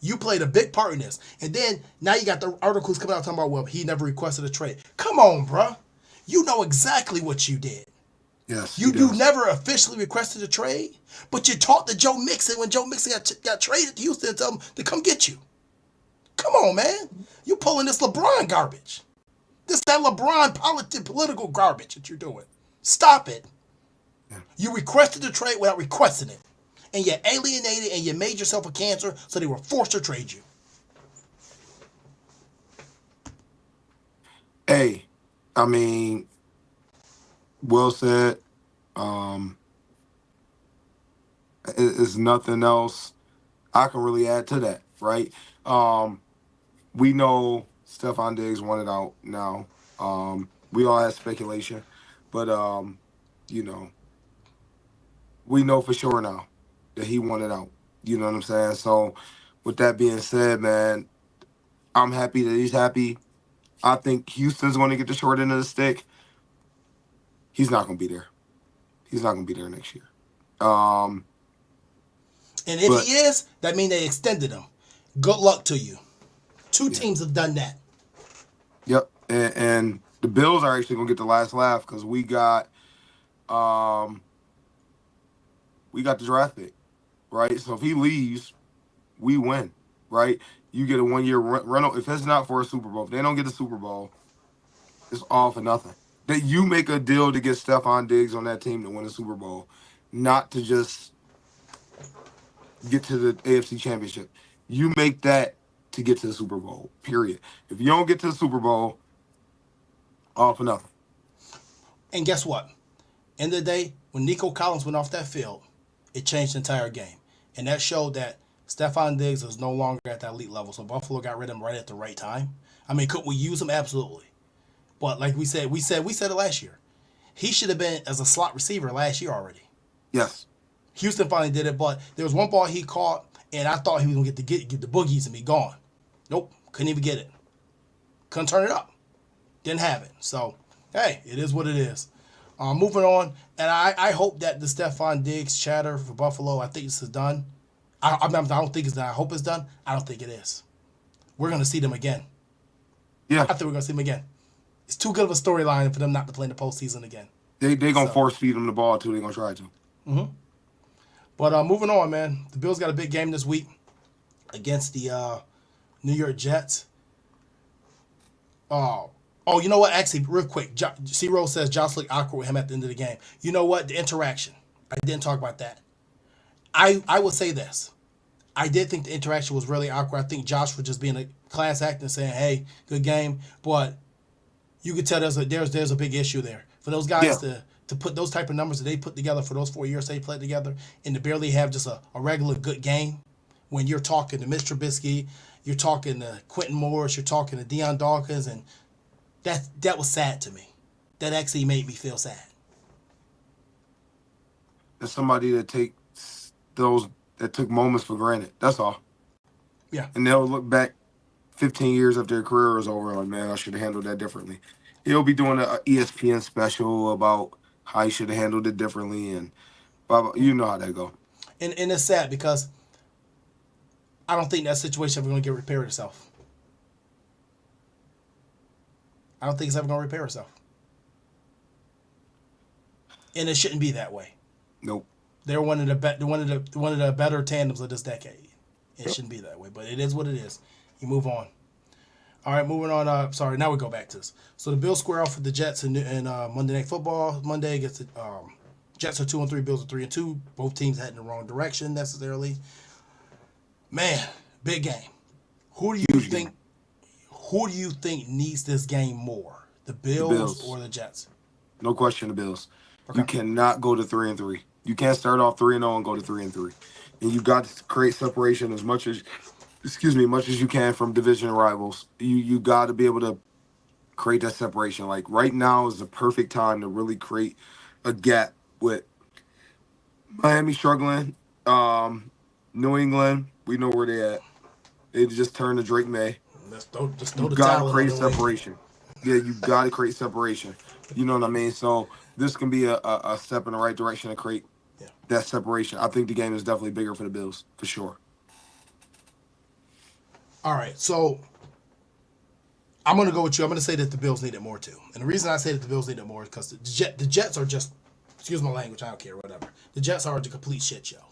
You played a big part in this. And then now you got the articles coming out talking about, well, he never requested a trade. Come on, bruh. You know exactly what you did. Yes. You never officially requested a trade, but you talked to Joe Mixon when Joe Mixon got traded to Houston and told him to come get you. Come on, man. You pulling this LeBron garbage. That LeBron political garbage that you're doing. Stop it. Yeah. You requested the trade without requesting it. And you alienated and you made yourself a cancer, so they were forced to trade you. Hey, I mean, well said. It's nothing else I can really add to that, right? We know Stefon Diggs wanted out now. We all had speculation, but we know for sure now that he wanted out. You know what I'm saying? So with that being said, man, I'm happy that he's happy. I think Houston's going to get the short end of the stick. He's not going to be there. He's not going to be there next year. And if he is, that means they extended him. Good luck to you. Two teams have done that. Yep. And the Bills are actually going to get the last laugh because we got the draft pick, right? So if he leaves, we win, right? You get a 1 year rental. If it's not for a Super Bowl, if they don't get a Super Bowl, it's all for nothing. That you make a deal to get Stefon Diggs on that team to win a Super Bowl, not to just get to the AFC Championship. You make that to get to the Super Bowl, period. If you don't get to the Super Bowl, all for nothing. And guess what? End of the day, when Nico Collins went off that field, it changed the entire game. And that showed that Stefon Diggs is no longer at that elite level. So Buffalo got rid of him right at the right time. I mean, could we use him? Absolutely. But like we said it last year. He should have been as a slot receiver last year already. Yes. Houston finally did it, but there was one ball he caught, and I thought he was going to get the boogies and be gone. Nope, couldn't even get it. Couldn't turn it up. Didn't have it. So, hey, it is what it is. Moving on, and I hope that the Stefon Diggs chatter for Buffalo, I think this is done. I don't think it's done. I hope it's done. I don't think it is. We're going to see them again. Yeah. I think we're going to see them again. It's too good of a storyline for them not to play in the postseason again. They're going to force feed them the ball, too. They're going to try to. Mm-hmm. But moving on, man. The Bills got a big game this week against the New York Jets. Oh, you know what? Actually, real quick. C-Rose says Josh looked awkward with him at the end of the game. You know what? The interaction. I didn't talk about that. I will say this. I did think the interaction was really awkward. I think Josh was just being a class act and saying, hey, good game. But you could tell there's a big issue there. For those guys to put those type of numbers that they put together for those 4 years they played together and to barely have just a regular good game when you're talking to Mr. Trubisky, you're talking to Quentin Morris, you're talking to Deion Dawkins, and that was sad to me. That actually made me feel sad. There's somebody that took moments for granted. That's all. Yeah. And they'll look back 15 years after their career is over, like, man, I should have handled that differently. He'll be doing an ESPN special about how he should have handled it differently, and blah, blah, you know how that go. And it's sad because I don't think that situation ever going to get repaired itself. I don't think it's ever going to repair itself. And it shouldn't be that way. Nope. They're one of the better tandems of this decade. It shouldn't be that way, but it is what it is. You move on. All right, moving on. Sorry, now we go back to this. So the Bills square off with the Jets in Monday Night Football. Monday against the Jets are 2-3, Bills are 3-2. Both teams heading in the wrong direction necessarily. Man, big game. Who do you think needs this game more? The Bills or the Jets? No question, the Bills. Okay. You cannot go to 3-3. You can't start off 3-0 and go to 3-3. And you got to create separation as much as you can from division rivals. You got to be able to create that separation. Like right now is the perfect time to really create a gap with Miami struggling. New England, we know where they at. They just turned to Drake May. You got to create separation. Yeah, you got to create separation. You know what I mean? So this can be a step in the right direction to create that separation. I think the game is definitely bigger for the Bills, for sure. All right, so I'm going to go with you. I'm going to say that the Bills need it more, too. And the reason I say that the Bills need it more is because the Jets are just, excuse my language, I don't care, whatever. The Jets are a complete shit show.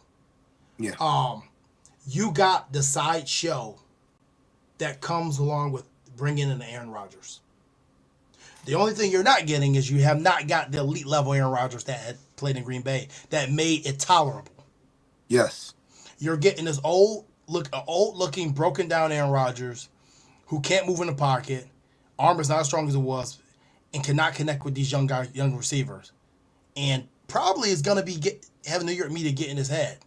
Yeah. You got the sideshow that comes along with bringing in Aaron Rodgers. The only thing you're not getting is you have not got the elite level Aaron Rodgers that had played in Green Bay that made it tolerable. Yes. You're getting this old looking, broken down Aaron Rodgers who can't move in the pocket, arm is not as strong as it was, and cannot connect with these young receivers, and probably is going to be having New York media get in his head.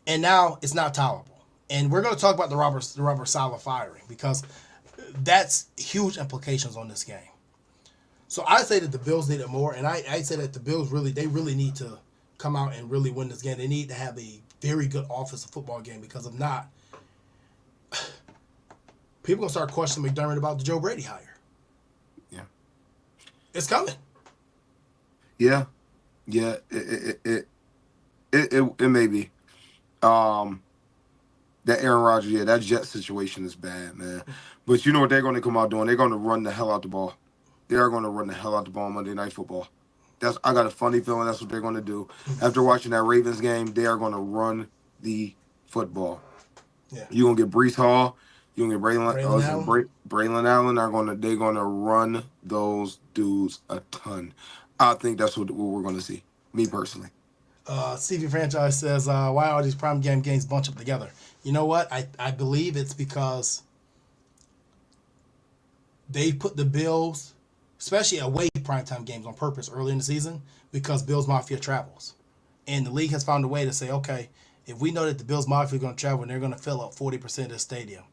And now it's not tolerable. And we're going to talk about the Robert Saleh firing because that's huge implications on this game. So I say that the Bills need it more, and I say that the Bills really need to come out and really win this game. They need to have a very good offensive football game because if not, people going to start questioning McDermott about the Joe Brady hire. Yeah. It's coming. Yeah. Yeah. It may be. That Aaron Rodgers, that Jet situation is bad, man. But you know what they're going to come out doing? They're going to run the hell out the ball. They are going to run the hell out the ball on Monday Night Football. I got a funny feeling that's what they're going to do. After watching that Ravens game, they are going to run the football. Yeah. You're going to get Breece Hall. You're going to get Braylon Allen. They're going to run those dudes a ton. I think that's what we're going to see, me personally. CV Franchise says, why are these prime game games bunch up together? You know what? I believe it's because they put the Bills, especially away primetime games, on purpose early in the season because Bills Mafia travels. And the league has found a way to say, okay, if we know that the Bills Mafia are going to travel and they're going to fill up 40% of the stadium,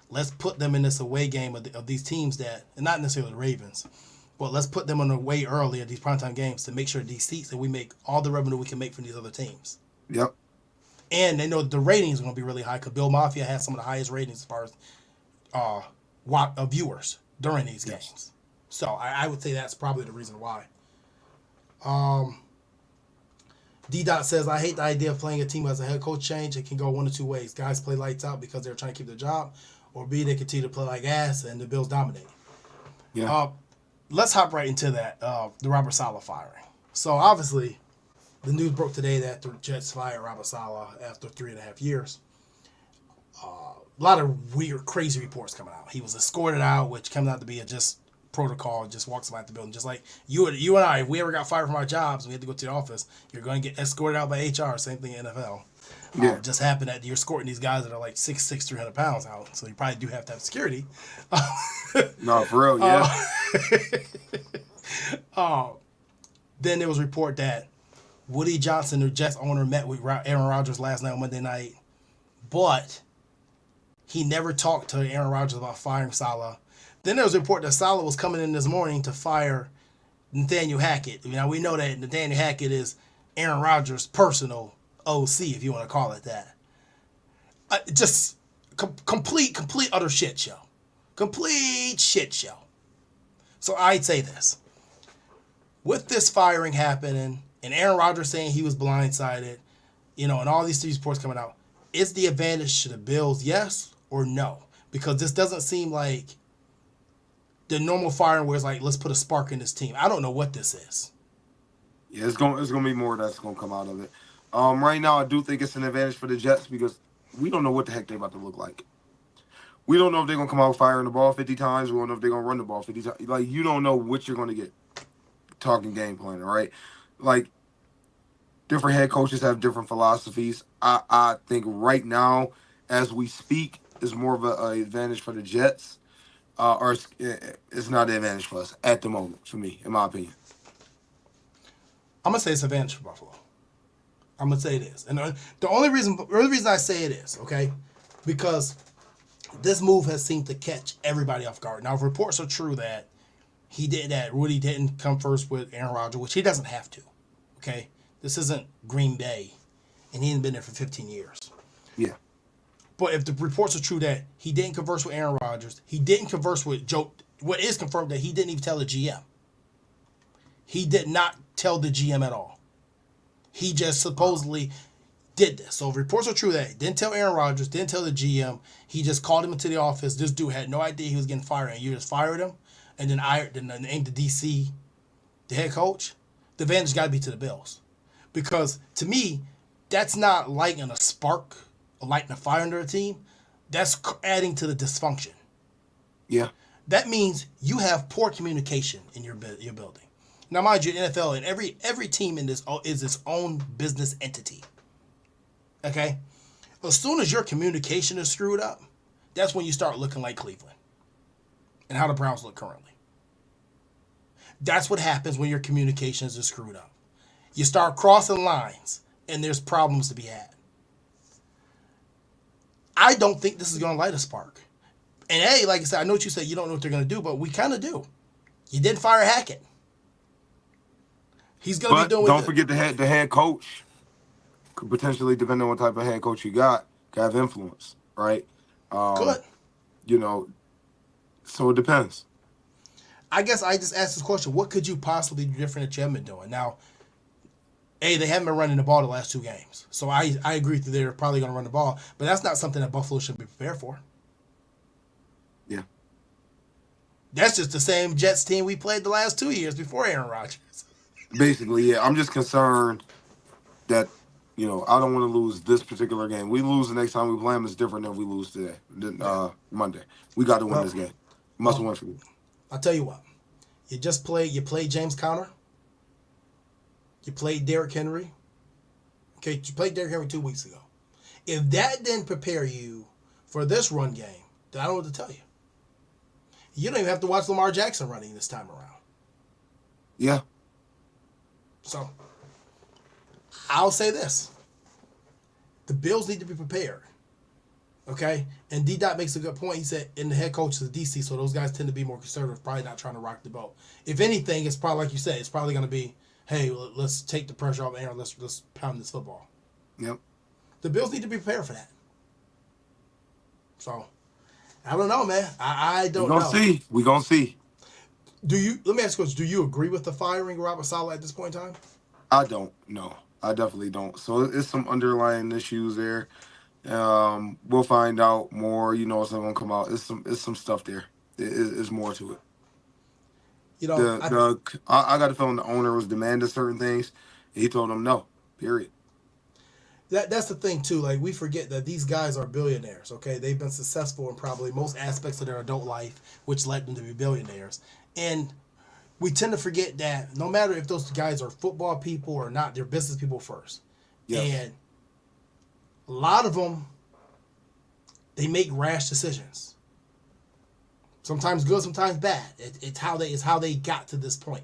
let's put them in this away game of these teams that, and not necessarily the Ravens, but let's put them on the way early at these primetime games to make sure these seats that we make all the revenue we can make from these other teams. Yep. And they know the ratings are going to be really high because Bill Mafia has some of the highest ratings as far as viewers during these games. So I would say that's probably the reason why. D-Dot says, I hate the idea of playing a team as a head coach change. It can go one of two ways. Guys play lights out because they're trying to keep their job, or B, they continue to play like ass and the Bills dominate. Yeah. Let's hop right into that, the Robert Saleh firing. So, obviously, the news broke today that the Jets fired Robert Saleh after 3.5 years. A lot of weird, crazy reports coming out. He was escorted out, which comes out to be just protocol, just walks about the building. Just like you and I, if we ever got fired from our jobs and we had to go to the office, you're going to get escorted out by HR. Same thing in NFL. Yeah. Just happened that you're escorting these guys that are like 6'6", 300 pounds out. So you probably do have to have security. No, for real, yeah. Then there was a report that Woody Johnson, the Jets owner, met with Aaron Rodgers last night on Monday night, but he never talked to Aaron Rodgers about firing Saleh. Then there was a report that Saleh was coming in this morning to fire Nathaniel Hackett. Now, we know that Nathaniel Hackett is Aaron Rodgers' personal OC, if you want to call it that. Just complete utter shit show. Complete shit show. So I'd say this. With this firing happening and Aaron Rodgers saying he was blindsided, and all these three reports coming out, is the advantage to the Bills, yes or no? Because this doesn't seem like the normal firing where it's like, let's put a spark in this team. I don't know what this is. Yeah, it's gonna be more that's gonna come out of it. Right now, I do think it's an advantage for the Jets because we don't know what the heck they're about to look like. We don't know if they're gonna come out firing the ball 50 times. We don't know if they're gonna run the ball 50 times. Like, you don't know what you're gonna get. Talking game plan, right? Like, different head coaches have different philosophies. I think right now, as we speak, is more of an advantage for the Jets, or it's not an advantage for us at the moment, for me, in my opinion. I'm gonna say it's an advantage for Buffalo. I'm gonna say it is, and the only reason I say it is, okay, because this move has seemed to catch everybody off guard. Now, if reports are true that Woody didn't come first with Aaron Rodgers, which he doesn't have to, okay? This isn't Green Bay, and he hasn't been there for 15 years. Yeah. But if the reports are true that he didn't converse with Aaron Rodgers, he didn't converse with Joe, what is confirmed that he didn't even tell the GM. He did not tell the GM at all. He just supposedly did this. So if reports are true that he didn't tell Aaron Rodgers, didn't tell the GM, he just called him into the office. This dude had no idea he was getting fired, and you just fired him, and then named the DC, the head coach. The advantage got to be to the Bills. Because to me, that's not lighting a spark or lighting a fire under a team. That's adding to the dysfunction. Yeah. That means you have poor communication in your building. Now, mind you, NFL and every team in this is its own business entity. Okay? As soon as your communication is screwed up, that's when you start looking like Cleveland and how the Browns look currently. That's what happens when your communications are screwed up. You start crossing lines, and there's problems to be had. I don't think this is going to light a spark. And hey, like I said, I know what you said, you don't know what they're going to do, but we kind of do. You did fire Hackett. He's going to be doing. Don't forget the head coach could potentially, depending on what type of head coach you got, could have influence, right? Good. So it depends. I guess I just asked this question: what could you possibly do different that you haven't been doing? Now, they haven't been running the ball the last two games, so I agree that they're probably going to run the ball, but that's not something that Buffalo should be prepared for. Yeah. That's just the same Jets team we played the last 2 years before Aaron Rodgers. Basically, yeah. I'm just concerned that, I don't want to lose this particular game. We lose the next time we play them, it's different than we lose today, Monday. We got to win this game. Must win for you. I'll tell you what. You played James Conner. You played Derrick Henry. Okay, you played Derrick Henry 2 weeks ago. If that didn't prepare you for this run game, then I don't know what to tell you. You don't even have to watch Lamar Jackson running this time around. Yeah. So, I'll say this. The Bills need to be prepared. Okay? And D-Dot makes a good point. He said, and the head coach is DC, so those guys tend to be more conservative, probably not trying to rock the boat. If anything, it's probably, like you said, it's probably going to be, hey, let's take the pressure off Aaron. Let's pound this football. Yep. The Bills need to be prepared for that. So, I don't know, man. I don't know. We're going to see. Let me ask you a question. Do you agree with the firing of Robert Saleh at this point in time? I don't. No, I definitely don't. So it's some underlying issues there. We'll find out more. It's not going to come out. It's some stuff there. It's more to it. I got the feeling the owner was demanding certain things. And he told them no. Period. That's the thing too. Like, we forget that these guys are billionaires. Okay, they've been successful in probably most aspects of their adult life, which led them to be billionaires. And we tend to forget that no matter if those guys are football people or not, they're business people first. Yes. And a lot of them, they make rash decisions. Sometimes good, sometimes bad. It's how they got to this point.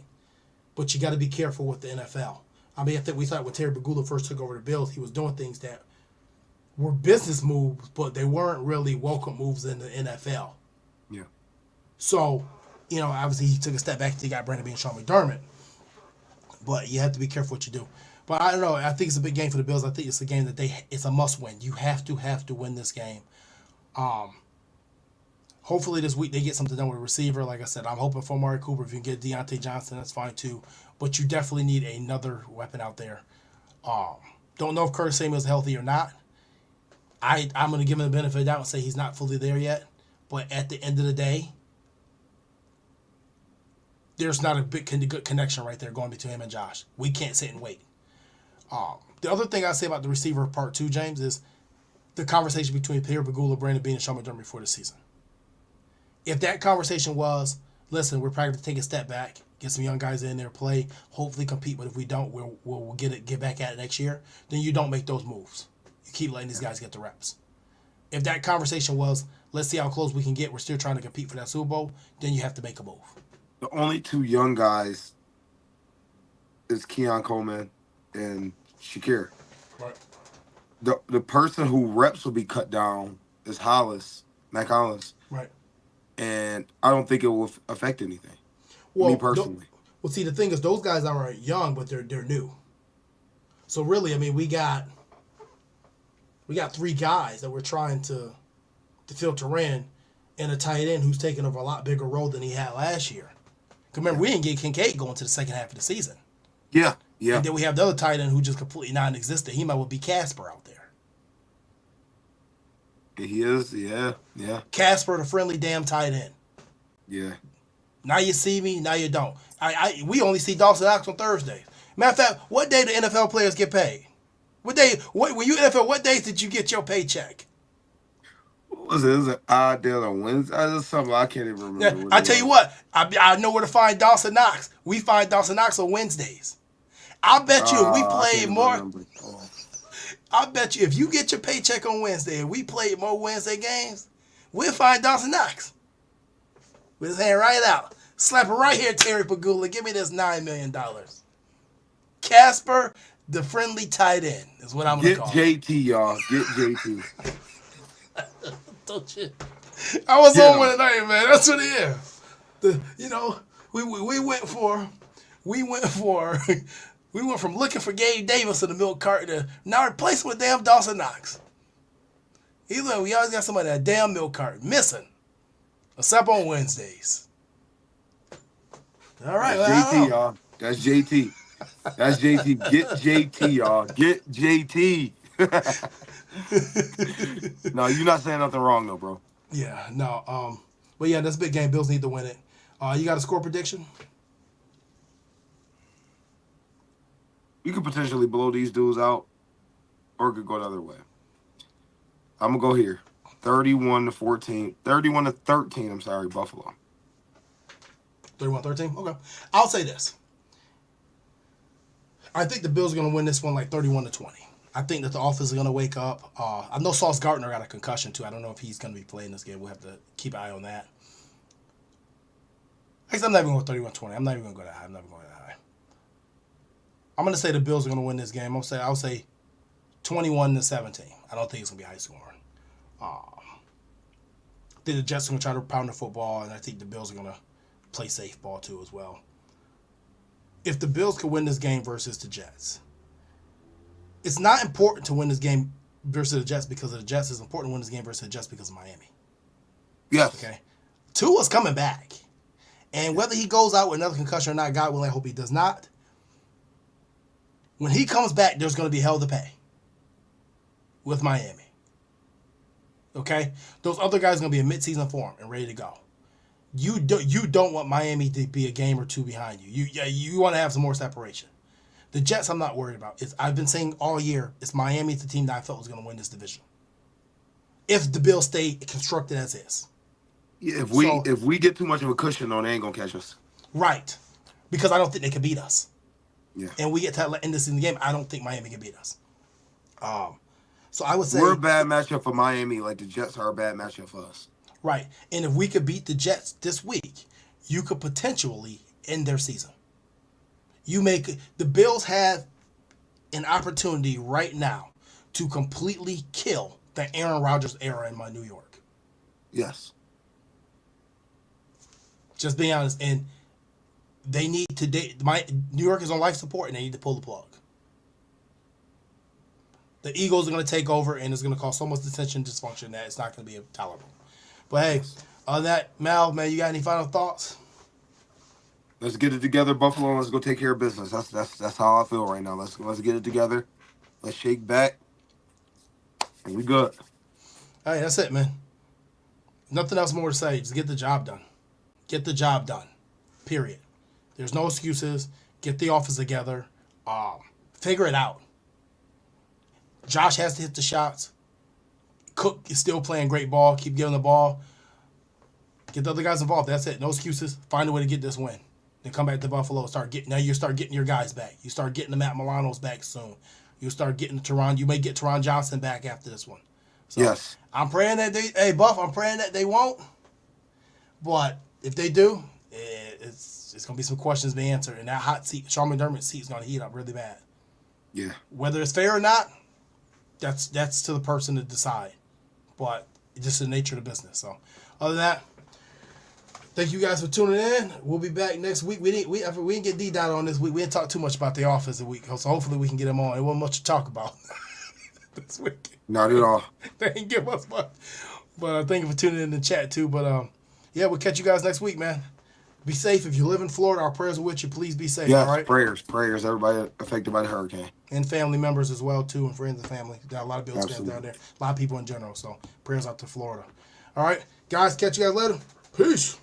But you got to be careful with the NFL. I mean, I think we thought when Terry Pegula first took over the Bills, he was doing things that were business moves, but they weren't really welcome moves in the NFL. Yeah. So, obviously he took a step back until he got Brandon Beane and Sean McDermott. But you have to be careful what you do. But I don't know. I think it's a big game for the Bills. I think it's a game that it's a must win. You have to win this game. Hopefully this week they get something done with a receiver. Like I said, I'm hoping for Amari Cooper. If you can get Deontay Johnson, that's fine too. But you definitely need another weapon out there. Don't know if Curtis Samuel's healthy or not. I'm going to give him the benefit of the doubt and say he's not fully there yet. But at the end of the day, there's not a good connection right there going between him and Josh. We can't sit and wait. The other thing I say about the receiver part 2, James, is the conversation between Terry Pegula, Brandon Beane, and Sean McDermott before the season. If that conversation was, listen, we're probably going to take a step back, get some young guys in there, play, hopefully compete, but if we don't, we'll get back at it next year, then you don't make those moves. You keep letting these guys get the reps. If that conversation was, let's see how close we can get, we're still trying to compete for that Super Bowl, then you have to make a move. The only 2 young guys is Keon Coleman and Shakir. Right. The person who reps will be cut down is Mac Hollins. Right. And I don't think it will affect anything. Well, me personally. See, the thing is, those guys are young, but they're new. So really, I mean, we got 3 guys that we're trying to filter in, and a tight end who's taking over a lot bigger role than he had last year. Because remember, we didn't get Kincaid going to the second half of the season. Yeah. And then we have the other tight end who just completely non-existent. He might well be Casper out there. He is, yeah. Casper, the friendly damn tight end. Yeah. Now you see me, now you don't. We only see Dawson Knox on Thursdays. Matter of fact, what day do NFL players get paid? When you NFL, what days did you get your paycheck? What was it? It was an odd day on Wednesday. That's something I can't even remember. Yeah, I tell you what, I know where to find Dawson Knox. We find Dawson Knox on Wednesdays. I bet you if we played more. I bet you if you get your paycheck on Wednesday and we played more Wednesday games, we'll find Dawson Knox with his hand right out. Slap it right here, Terry Pegula. Give me this $9 million. Casper, the friendly tight end, is what I'm going to call Get JT, y'all. Get JT. Don't you? I was on one tonight, man. That's what it is. We went from looking for Gabe Davis in the milk carton to now replacing with damn Dawson Knox. We always got somebody in that damn milk carton missing, except on Wednesdays. All right, That's JT, y'all. That's JT. That's JT. Get JT, y'all. Get JT. No, you're not saying nothing wrong though, bro. Yeah, no. But yeah, that's a big game. Bills need to win it. You got a score prediction? You could potentially blow these dudes out, or it could go the other way. I'm gonna go here. 31-13. I'm sorry, Buffalo. 31-13? Okay. I'll say this. I think the Bills are going to win this one like 31-20. I think that the offense is going to wake up. I know Sauce Gardner got a concussion too. I don't know if he's going to be playing this game. We'll have to keep an eye on that. Actually, I'm not even going to go 31-20. I'm not even going to go that high. I'm going to say the Bills are going to win this game. I'll say 21-17. I don't think it's going to be high scoring. I think the Jets are going to try to pound the football, and I think the Bills are going to play safe ball too as well. If the Bills could win this game versus the Jets, it's not important to win this game versus the Jets because of the Jets. It's important to win this game versus the Jets because of Miami. Yes. Okay. Tua's coming back. And whether he goes out with another concussion or not, God willing, I hope he does not. When he comes back, there's going to be hell to pay with Miami. Okay? Those other guys are going to be in midseason form and ready to go. You don't want Miami to be a game or two behind you. You want to have some more separation. The Jets, I'm not worried about. I've been saying all year, it's Miami's the team that I felt was going to win this division. If the Bills stay constructed as is. Yeah, if we get too much of a cushion on, they ain't gonna catch us. Right. Because I don't think they can beat us. Yeah. And we get to end this in the game, I don't think Miami can beat us. So I would say we're a bad matchup for Miami, like the Jets are a bad matchup for us. Right. And if we could beat the Jets this week, you could potentially end their season. The Bills have an opportunity right now to completely kill the Aaron Rodgers era in my New York. Yes. Just being honest. And they need to New York is on life support and they need to pull the plug. The Eagles are going to take over and it's going to cause so much dissension and dysfunction that it's not going to be tolerable. But hey, on that, Mal, man, you got any final thoughts? Let's get it together, Buffalo. And let's go take care of business. That's how I feel right now. Let's get it together. Let's shake back, and we good. Hey, that's it, man. Nothing else more to say. Just get the job done. Get the job done. Period. There's no excuses. Get the office together. Figure it out. Josh has to hit the shots. Cook is still playing great ball. Keep giving the ball. Get the other guys involved. That's it. No excuses. Find a way to get this win. Then come back to Buffalo. You start getting your guys back. You start getting the Matt Milanos back soon. You start getting Teron. You may get Teron Johnson back after this one. So Yes. I'm praying that I'm praying that they won't. But if they do, it's gonna be some questions to be answered, and that hot seat, Sean McDermott's seat, is gonna heat up really bad. Yeah. Whether it's fair or not, that's to the person to decide. But it's just the nature of the business. So, other than that, thank you guys for tuning in. We'll be back next week. We didn't get D-Dot on this week. We didn't talk too much about the office this week, so hopefully we can get him on. It wasn't much to talk about this week. Not at all. They didn't give us much. But thank you for tuning in the chat too. But yeah, we'll catch you guys next week, man. Be safe. If you live in Florida, our prayers are with you. Please be safe, Yes, all right? prayers. Everybody affected by the hurricane. And family members as well, too, and friends and family. Got a lot of Bills fans down there. A lot of people in general. So prayers out to Florida. All right, guys, catch you guys later. Peace.